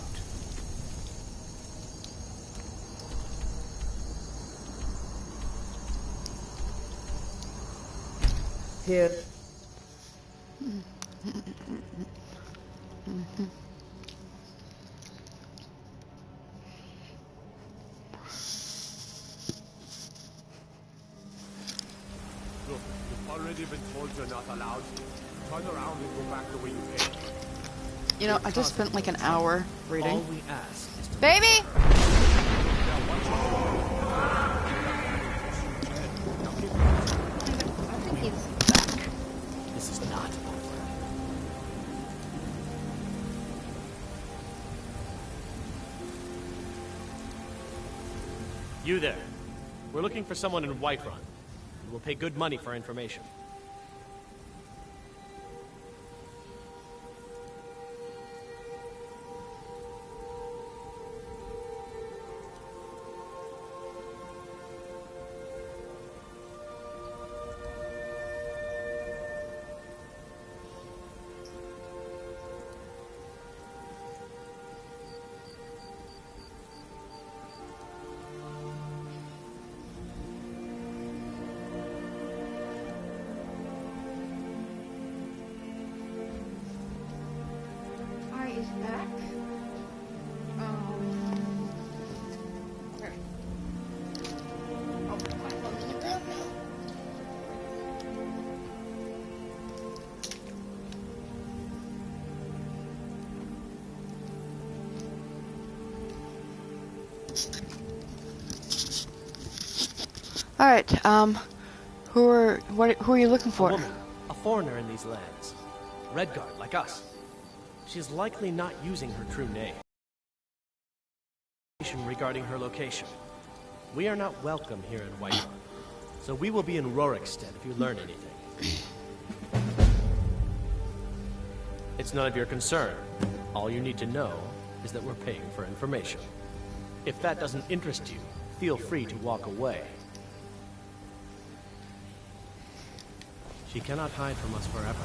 Here. Look, you've already been told you're not allowed. Turn around and go back the way you came. You know, I just spent like an hour reading. All we ask is to Baby! I think he's back. This is not over. You there. We're looking for someone in Whiterun. We'll pay good money for information. back. Here. I'll put my phone in the ground now. All right. Who are you looking for? A woman, a foreigner in these lands. Redguard, like us. She is likely not using her true name. Regarding her location. We are not welcome here in Whiterun, so we will be in Rorikstead if you learn anything. It's none of your concern. All you need to know is that we're paying for information. If that doesn't interest you, feel free to walk away. She cannot hide from us forever.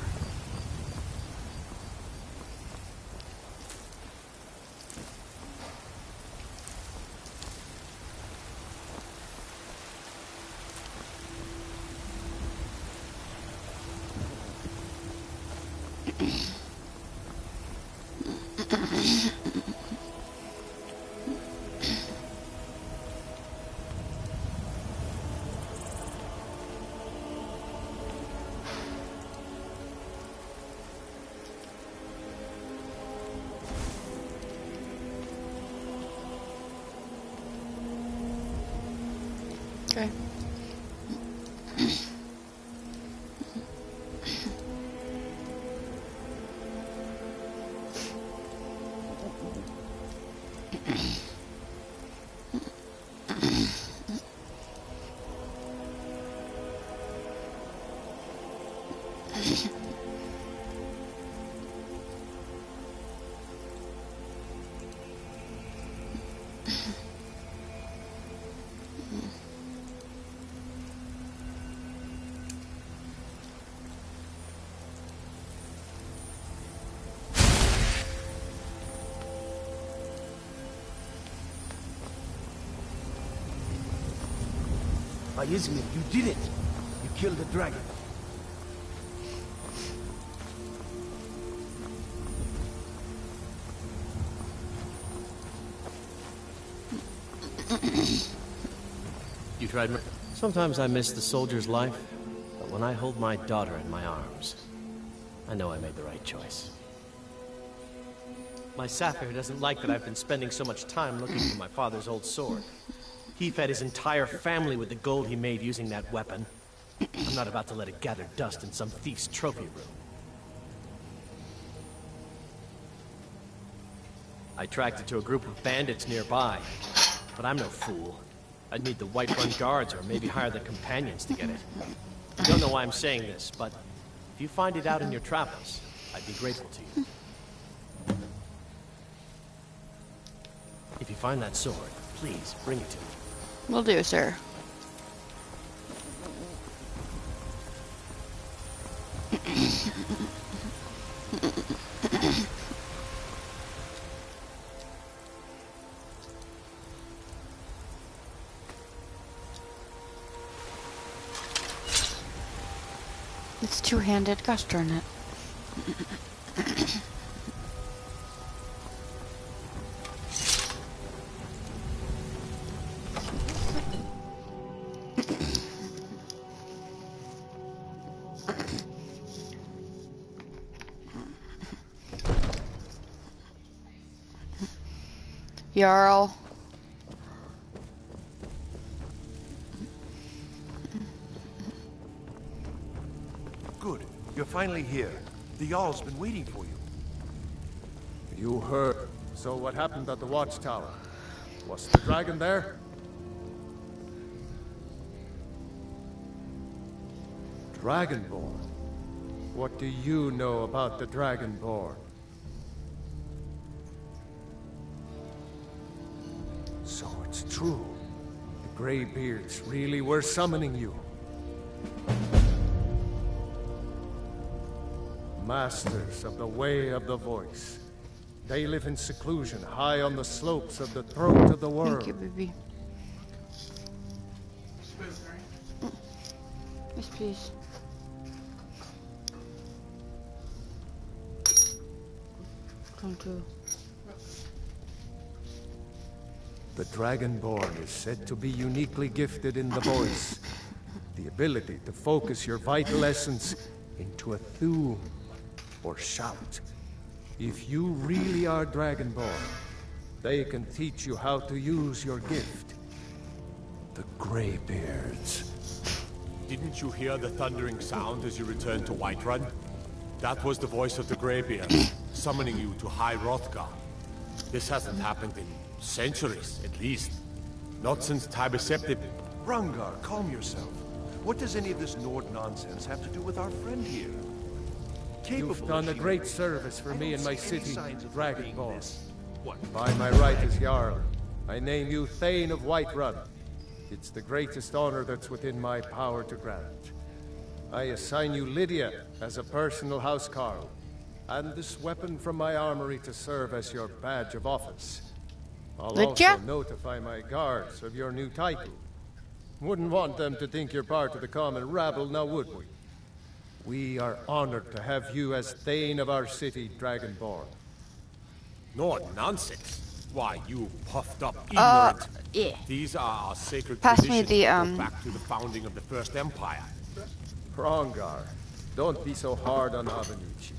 Okay. Izmir, you did it! You killed the dragon. You tried me? Sometimes I miss the soldier's life, but when I hold my daughter in my arms, I know I made the right choice. My Sapphire doesn't like that I've been spending so much time looking for my father's old sword. He fed his entire family with the gold he made using that weapon. I'm not about to let it gather dust in some thief's trophy room. I tracked it to a group of bandits nearby, but I'm no fool. I'd need the Whiterun guards or maybe hire the companions to get it. I don't know why I'm saying this, but if you find it out in your travels, I'd be grateful to you. If you find that sword, please bring it to me. Will do, sir. It's two-handed, gosh darn it. Jarl. Good. You're finally here. The Jarl's been waiting for you. You heard. So what happened at the watchtower? Was the dragon there? Dragonborn? What do you know about the Dragonborn? So it's true. The Greybeards really were summoning you. Masters of the Way of the Voice. They live in seclusion, high on the slopes of the throat of the world. Thank you, baby. Yes, please. Come to. The Dragonborn is said to be uniquely gifted in the voice. The ability to focus your vital essence into a thum or shout. If you really are Dragonborn, they can teach you how to use your gift. The Greybeards. Didn't you hear the thundering sound as you returned to Whiterun? That was the voice of the Greybeards, summoning you to High Hrothgar. This hasn't happened in centuries, at least. Not since Tibesepti. Rangar, calm yourself. What does any of this Nord nonsense have to do with our friend here? You've done a great service for me and my city, Dragonborn. By my right as Jarl, I name you Thane of Whiterun. It's the greatest honor that's within my power to grant. I assign you Lydia as a personal housecarl, and this weapon from my armory to serve as your badge of office. I'll Lydia? also notify my guards of your new title. Wouldn't want them to think you're part of the common rabble, now would we? We are honored to have you as Thane of our city, Dragonborn. Nord nonsense. Why, you puffed up ignorant. Yeah. These are our sacred Pass me traditions the, that go back to the founding of the First Empire. Hrongar, don't be so hard on Avenucci.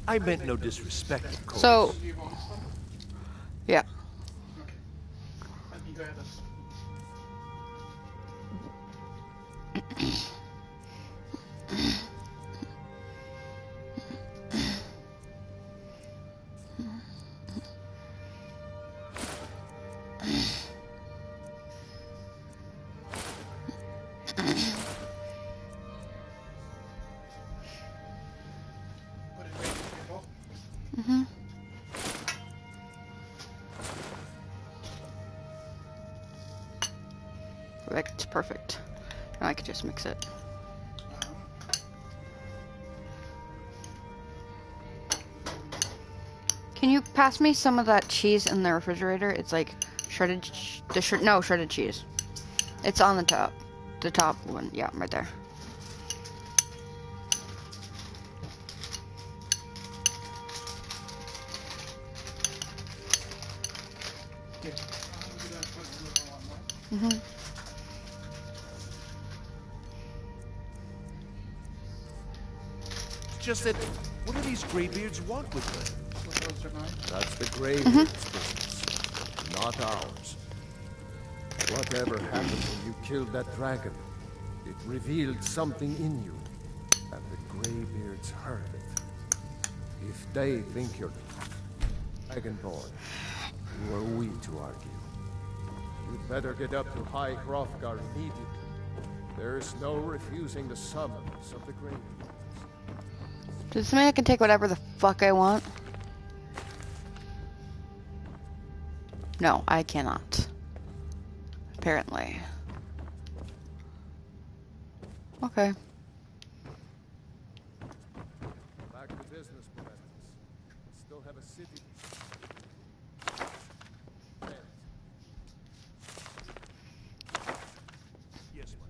I meant no disrespect, of course. So, yeah. Perfect, perfect. Now I could just mix it. Can you pass me some of that cheese in the refrigerator? It's like shredded, shredded cheese. It's on the top one. Yeah, right there. Just that, what do these Greybeards want with them? That's the Greybeards' business, not ours. Whatever happened when you killed that dragon, it revealed something in you, and the Greybeards heard it. If they think you're Dragonborn, who are we to argue? You'd better get up to High Hrothgar immediately. There's no refusing the summons of the Greybeards. Does this mean I can take whatever the fuck I want? No, I cannot. Apparently. Okay. Back to business, Momentous. We still have a city. Yes, my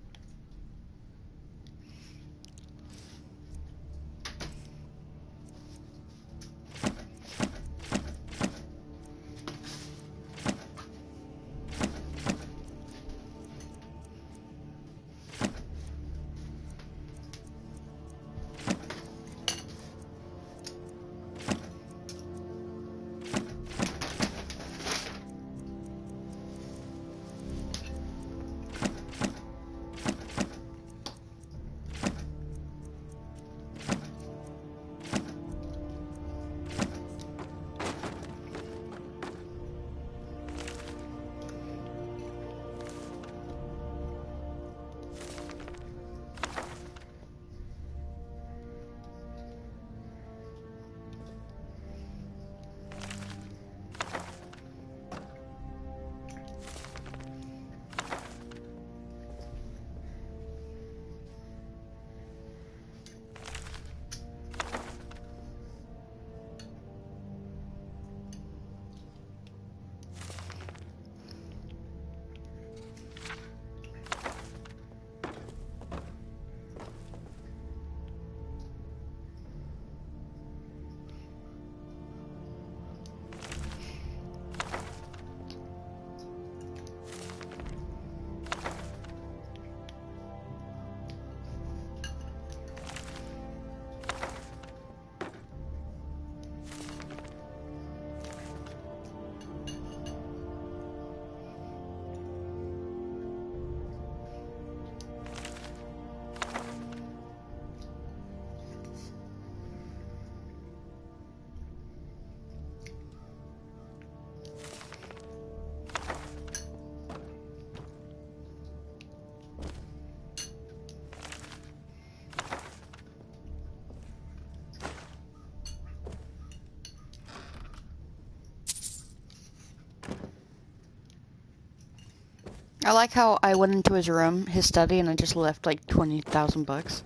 I like how I went into his room, his study, and I just left like 20,000 bucks.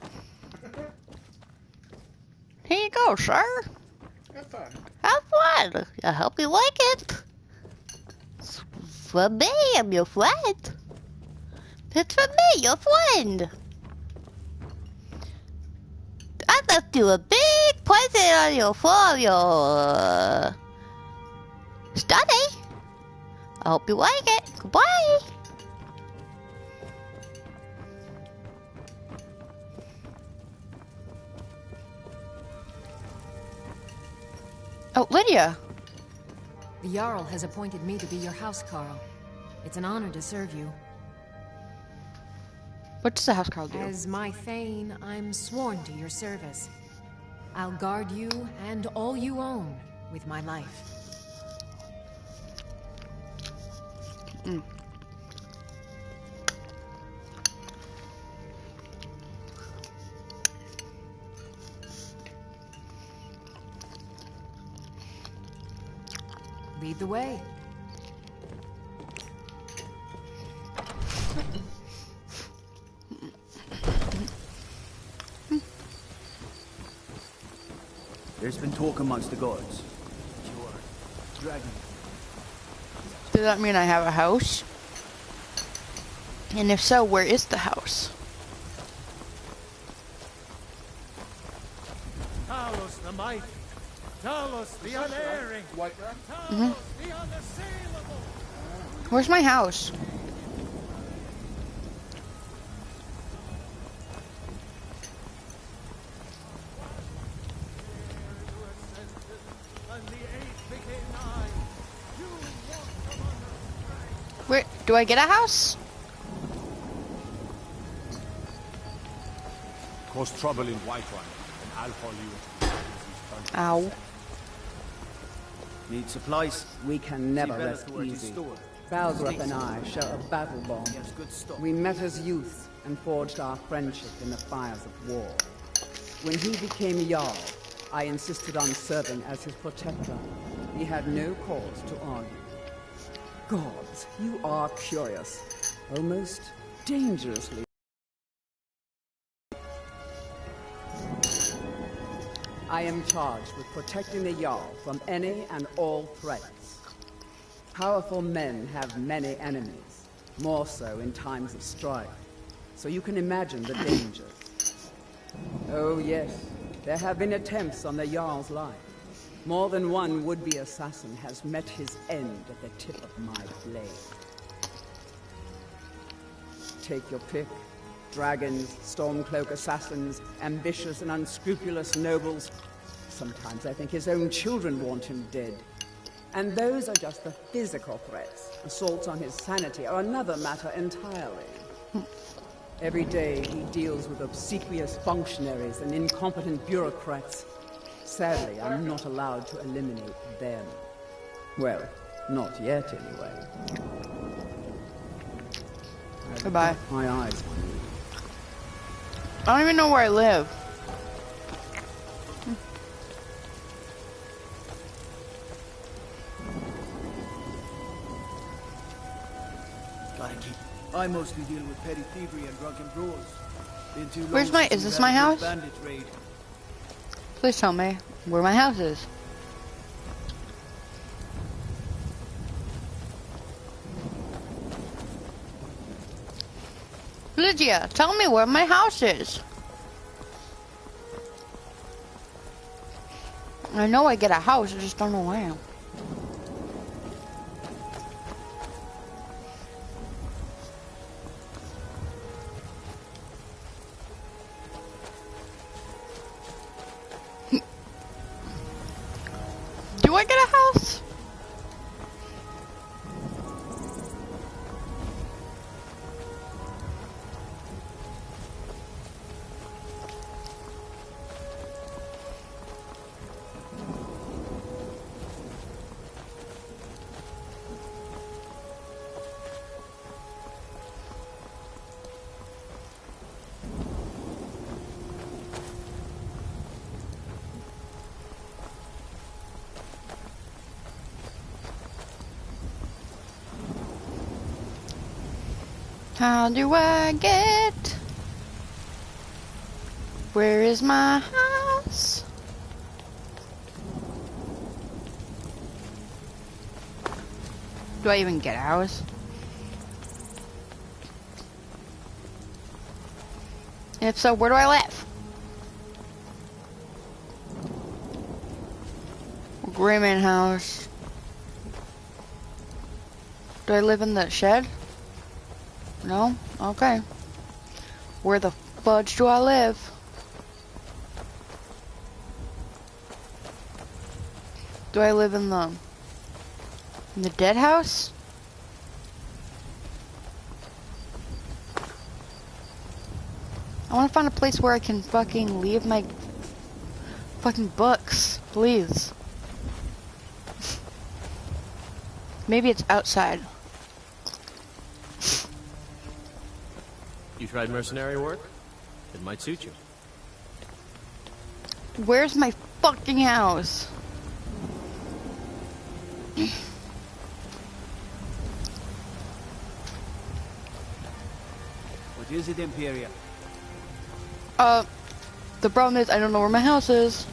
Here you go, sir. Have fun. Have fun. I hope you like it. For me, I'm your friend. It's for me, your friend. I left you a big present on your for your study. I hope you like it. Goodbye. Oh, Lydia. The Jarl has appointed me to be your housecarl. It's an honor to serve you. What does the housecarl do? As my Thane, I'm sworn to your service. I'll guard you and all you own with my life. Lead the way. There's been talk amongst the gods. Your dragon. Does that mean I have a house? And if so, where is the house? Talos the mighty, Talos the unerring, Mhm. the unassailable. Where's my house? Where do I get a house? Cause trouble in Whiterun, and I'll follow you into the Dragon's East Ow. Need supplies? We can never See better rest towards his easy. store. Balgruuf and I share a battle bond. Yes, good stuff. We met as youths and forged our friendship in the fires of war. When he became Jarl, I insisted on serving as his protector. He had no cause to argue. Gods, you are curious. Almost dangerously. I am charged with protecting the Jarl from any and all threats. Powerful men have many enemies, more so in times of strife. So you can imagine the dangers. Oh yes, there have been attempts on the Jarl's life. More than one would-be assassin has met his end at the tip of my blade. Take your pick. Dragons, Stormcloak assassins, ambitious and unscrupulous nobles. Sometimes I think his own children want him dead. And those are just the physical threats. Assaults on his sanity are another matter entirely. Every day he deals with obsequious functionaries and incompetent bureaucrats. Sadly, I'm not allowed to eliminate them. Well, not yet anyway. Goodbye. My eyes on you. I don't even know where I live. Gotta keep. I mostly deal with petty thievery and drunken brawls. Been too long Where's my- since is this we've had my a good house? bandit raid. Please tell me where my house is. Lydia, tell me where my house is. I know I get a house, I just don't know where. Do I get a house? How do I get? Where is my house? Do I even get a house? If so, where do I live? Grayman house. Do I live in the shed? No? Okay. Where the fudge do I live? Do I live in the dead house? I want to find a place where I can fucking leave my fucking books, please. Maybe it's outside. You tried mercenary work? It might suit you. Where's my fucking house? What is it, Imperia? The problem is I don't know where my house is.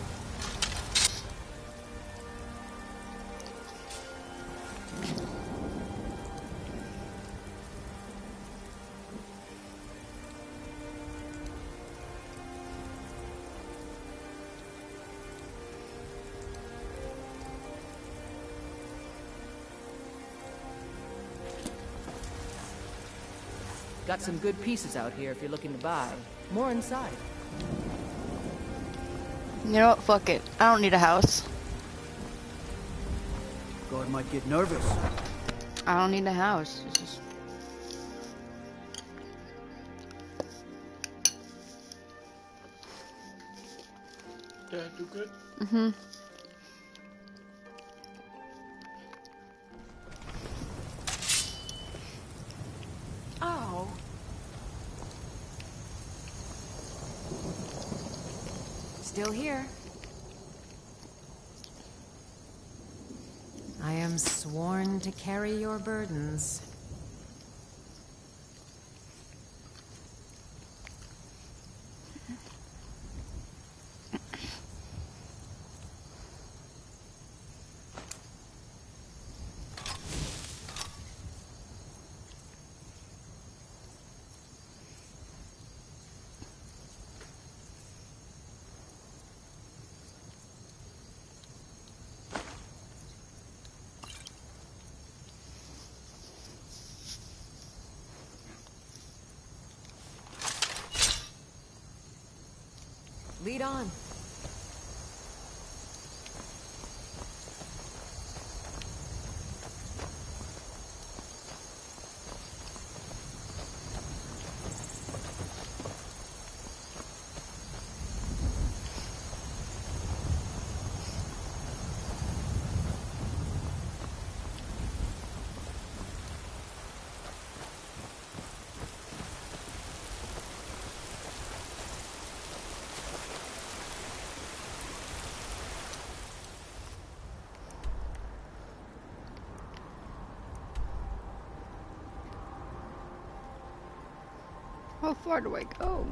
Got some good pieces out here if you're looking to buy. More inside. You know what? Fuck it. I don't need a house. God might get nervous. I don't need a house. It's just... Did I do good? Mm-hmm. Oh. Still here. I am sworn to carry your burdens. Lead on. How far do I go?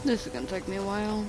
This is gonna take me a while.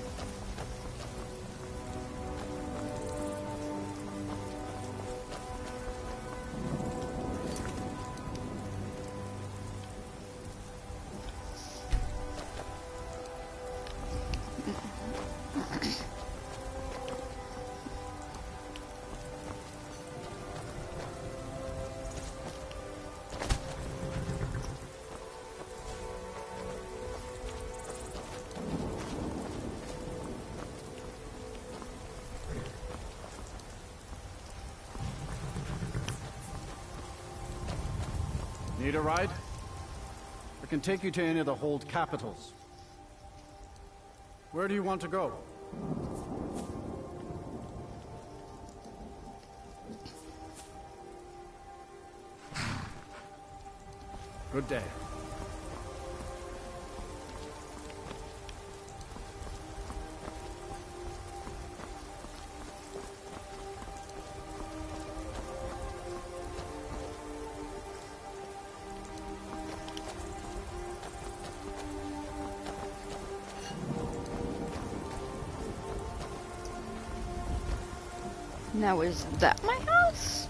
Need a ride? I can take you to any of the hold capitals. Where do you want to go? Good day. Now, is that my house?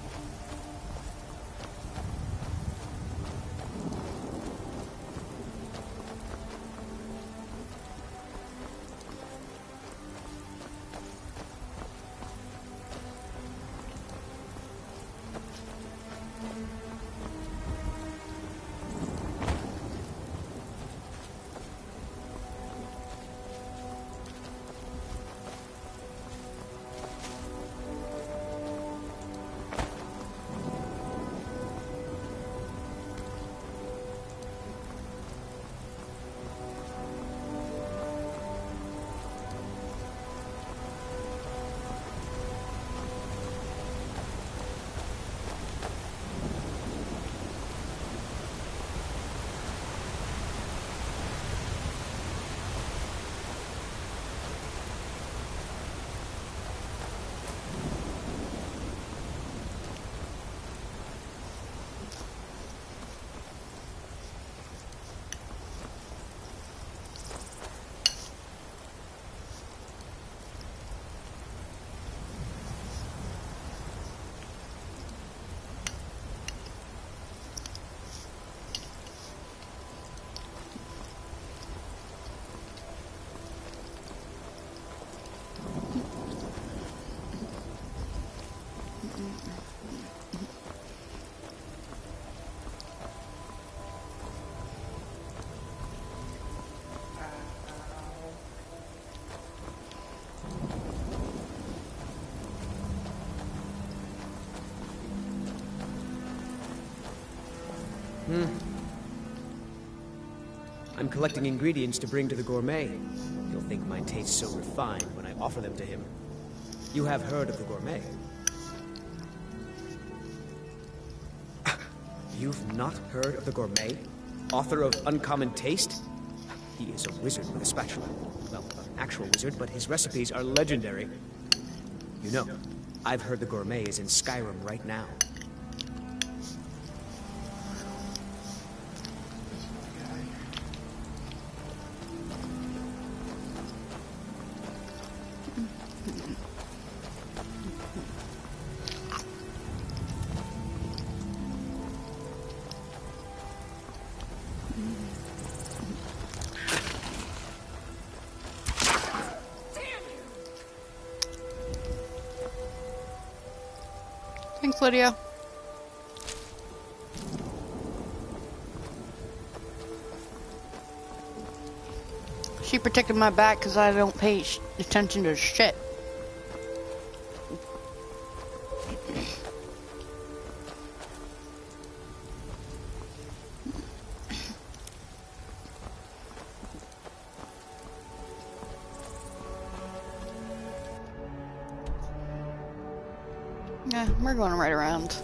I'm collecting ingredients to bring to the gourmet. He'll think my taste's so refined when I offer them to him. You have heard of the gourmet? You've not heard of the gourmet? Author of Uncommon Taste? He is a wizard with a spatula. Well, an actual wizard, but his recipes are legendary. You know, I've heard the gourmet is in Skyrim right now. Thanks, Lydia. She protected my back because I don't pay attention to shit. Yeah, we're going right around.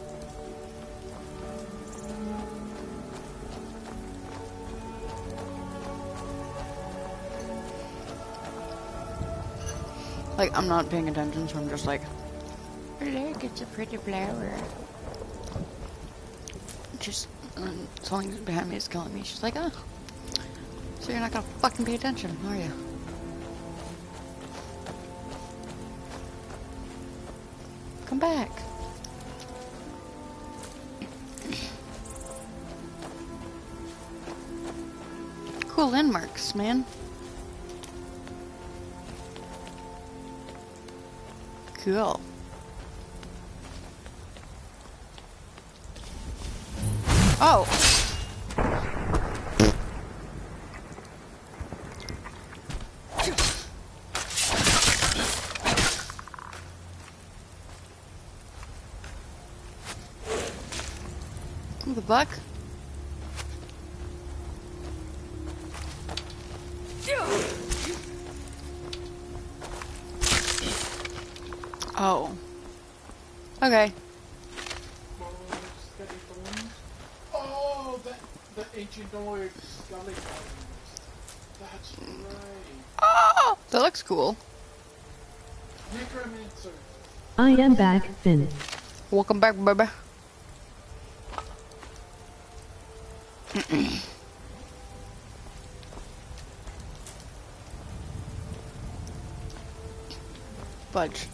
Like, I'm not paying attention, so I'm just like, look, it's a pretty flower. Just, something behind me is killing me. She's like, oh, so you're not gonna fucking pay attention, are you? back. Cool landmarks, man. Cool. Oh. What the fuck? Oh. Okay. Oh, the ancient Nordic skeletons. That's right. Oh, that looks cool. Necromancer. I am back, Finn. Welcome back, baby. Fudge.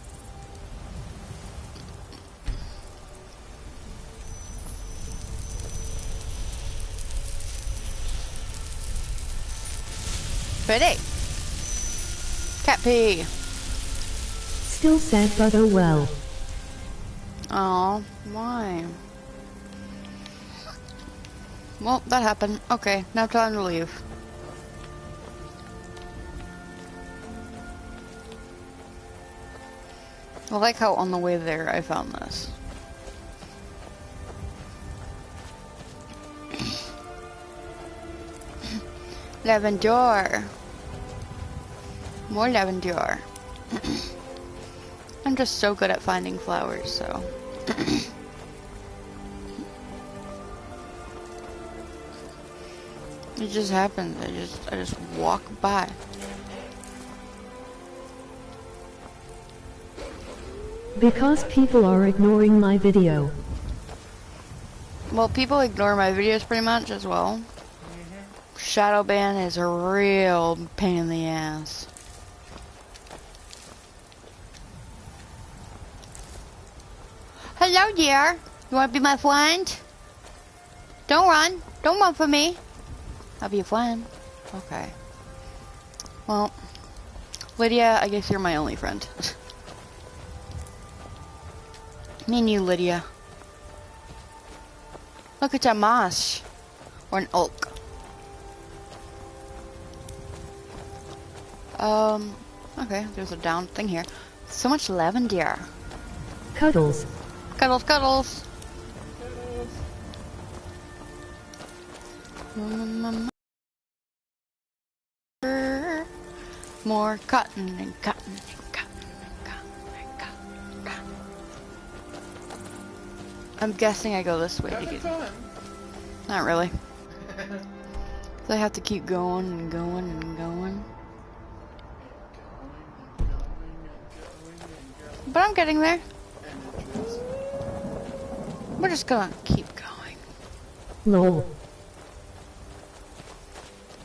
Pretty. Cat pee. Still sad, but oh well. Oh, why? Well, that happened. Okay, now time to leave. I like how on the way there I found this. Lavender. More lavender. I'm just so good at finding flowers, so. It just happens. I just walk by. Because people are ignoring my video. Well, people ignore my videos pretty much as well. Shadow ban is a real pain in the ass. Hello, dear. You want to be my friend? Don't run. Don't run for me. I'll be a friend. Okay. Well, Lydia, I guess you're my only friend. Me and you, Lydia. Look, it's a moss. Or an oak. Okay, there's a down thing here. So much lavender. Cuddles. Cuddles, cuddles. More cotton and cotton and cotton and cotton and cotton. Cotton. I'm guessing I go this way to get. Not really. So I have to keep going and going and going. But I'm getting there. We're just gonna keep going. Lol.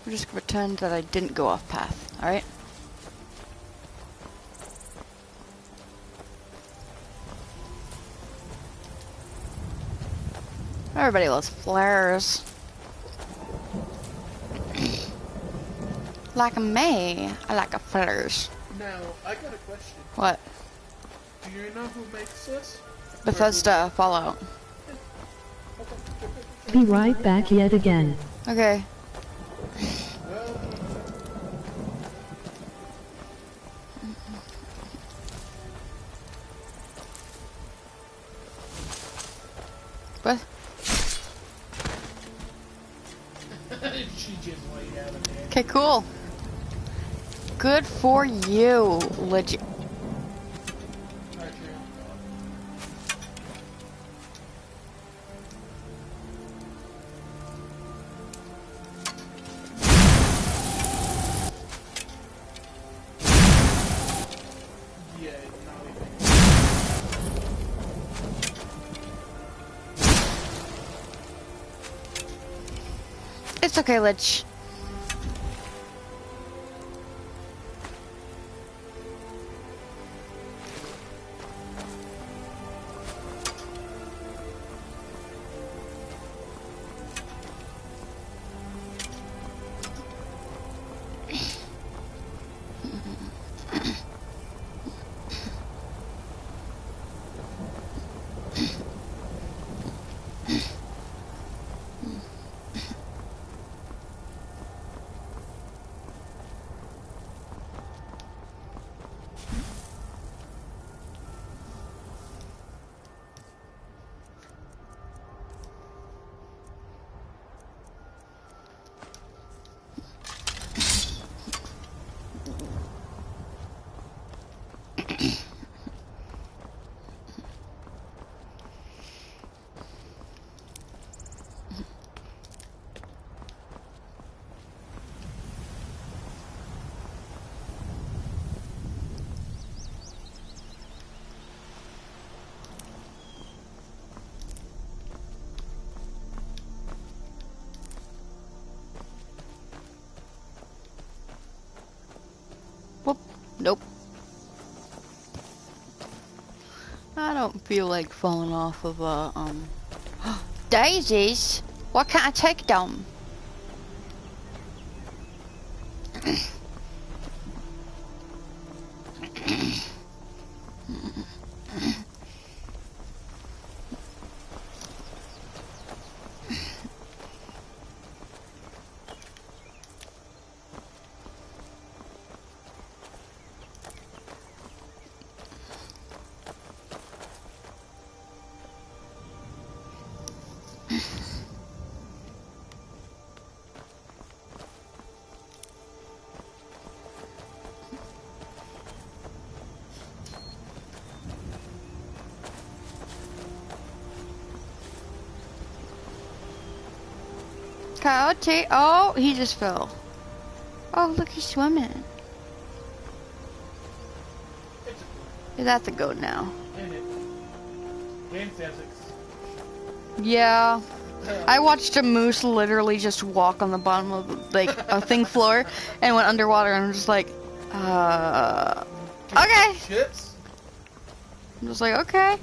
We're just gonna pretend that I didn't go off path, alright? Everybody loves flares. Like me, I like a flares. Now, I got a question. What? Do you know who makes this? Bethesda Fallout. Be right back yet again. Okay. What? She just laid out of there. Okay, cool. Good for you, legit. It's okay, Lich. Nope. I don't feel like falling off of daisies. Why can't I take them? Coyote. Oh, he just fell. Oh, look, he's swimming. Yeah, that's a goat now. In physics. Yeah. I watched a moose literally just walk on the bottom of like a thing floor and went underwater, and I'm just like, okay. Chips? I'm just like, okay.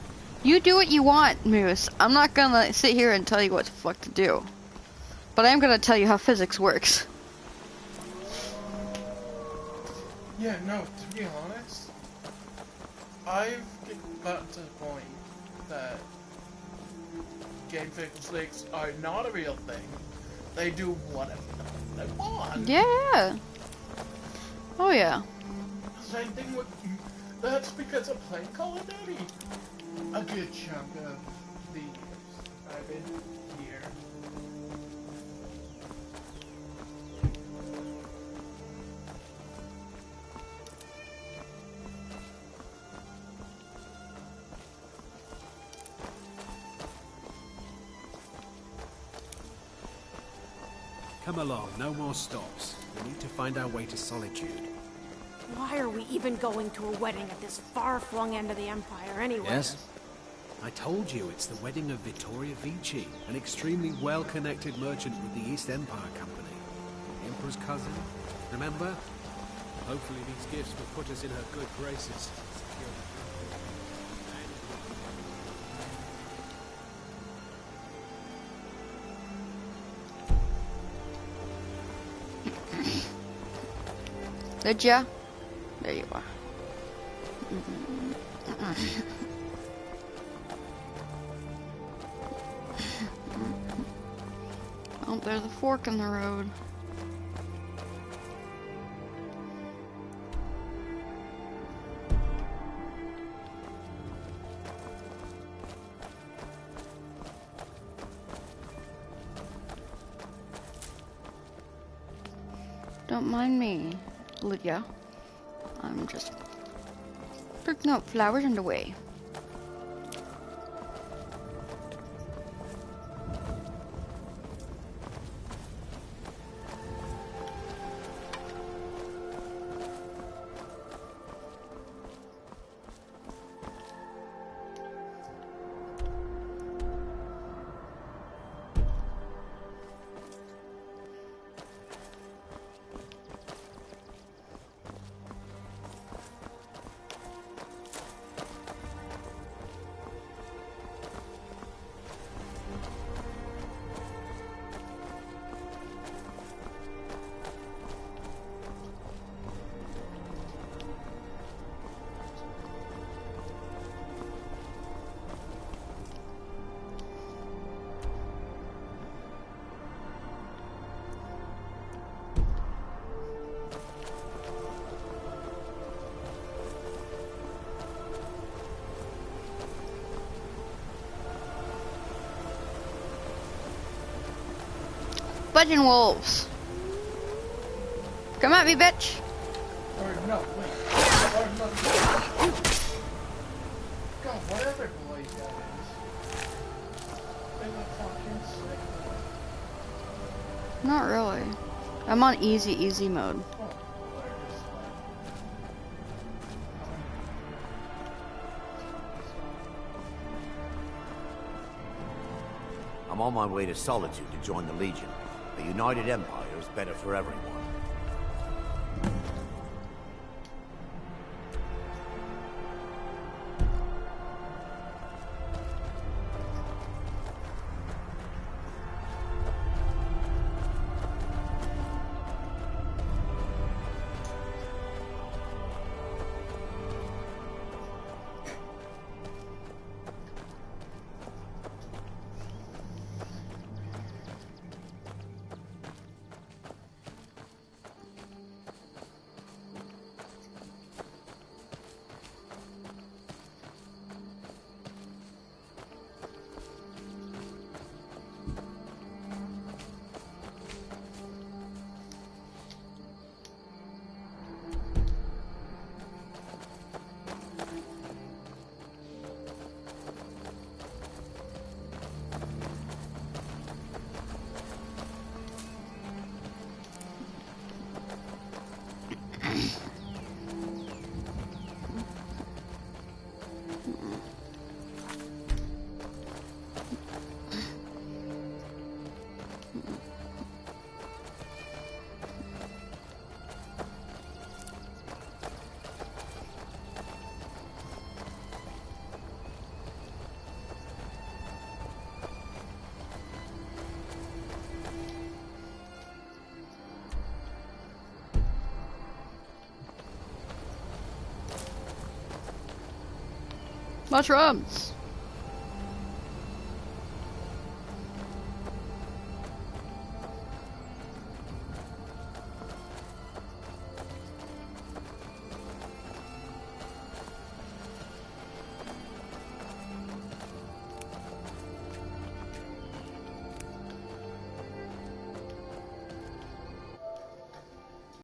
You do what you want, moose. I'm not gonna sit here and tell you what the fuck to do. But I am gonna tell you how physics works. Yeah, no, to be honest, I've gotten to the point that game physics are not a real thing. They do whatever they want. Yeah. Oh yeah. Same thing with... That's because of playing Call of Duty. A good chunk of the years I've been here. Come along, no more stops. We need to find our way to Solitude. Why are we even going to a wedding at this far-flung end of the Empire anyway? Yes? I told you it's the wedding of Vittoria Vici, an extremely well-connected merchant with the East Empire Company. The Emperor's cousin, remember? Hopefully these gifts will put us in her good graces. Did ya? There you are. Oh, there's a fork in the road. Don't mind me, Lydia. I'm just picking up flowers in the way. Budging wolves. Come at me, bitch. Or no, wait. Or no. God, whatever blade that is. It's a fucking sick. Not really. I'm on easy mode. I'm on my way to Solitude to join the Legion. A united empire is better for everyone. Mushrooms!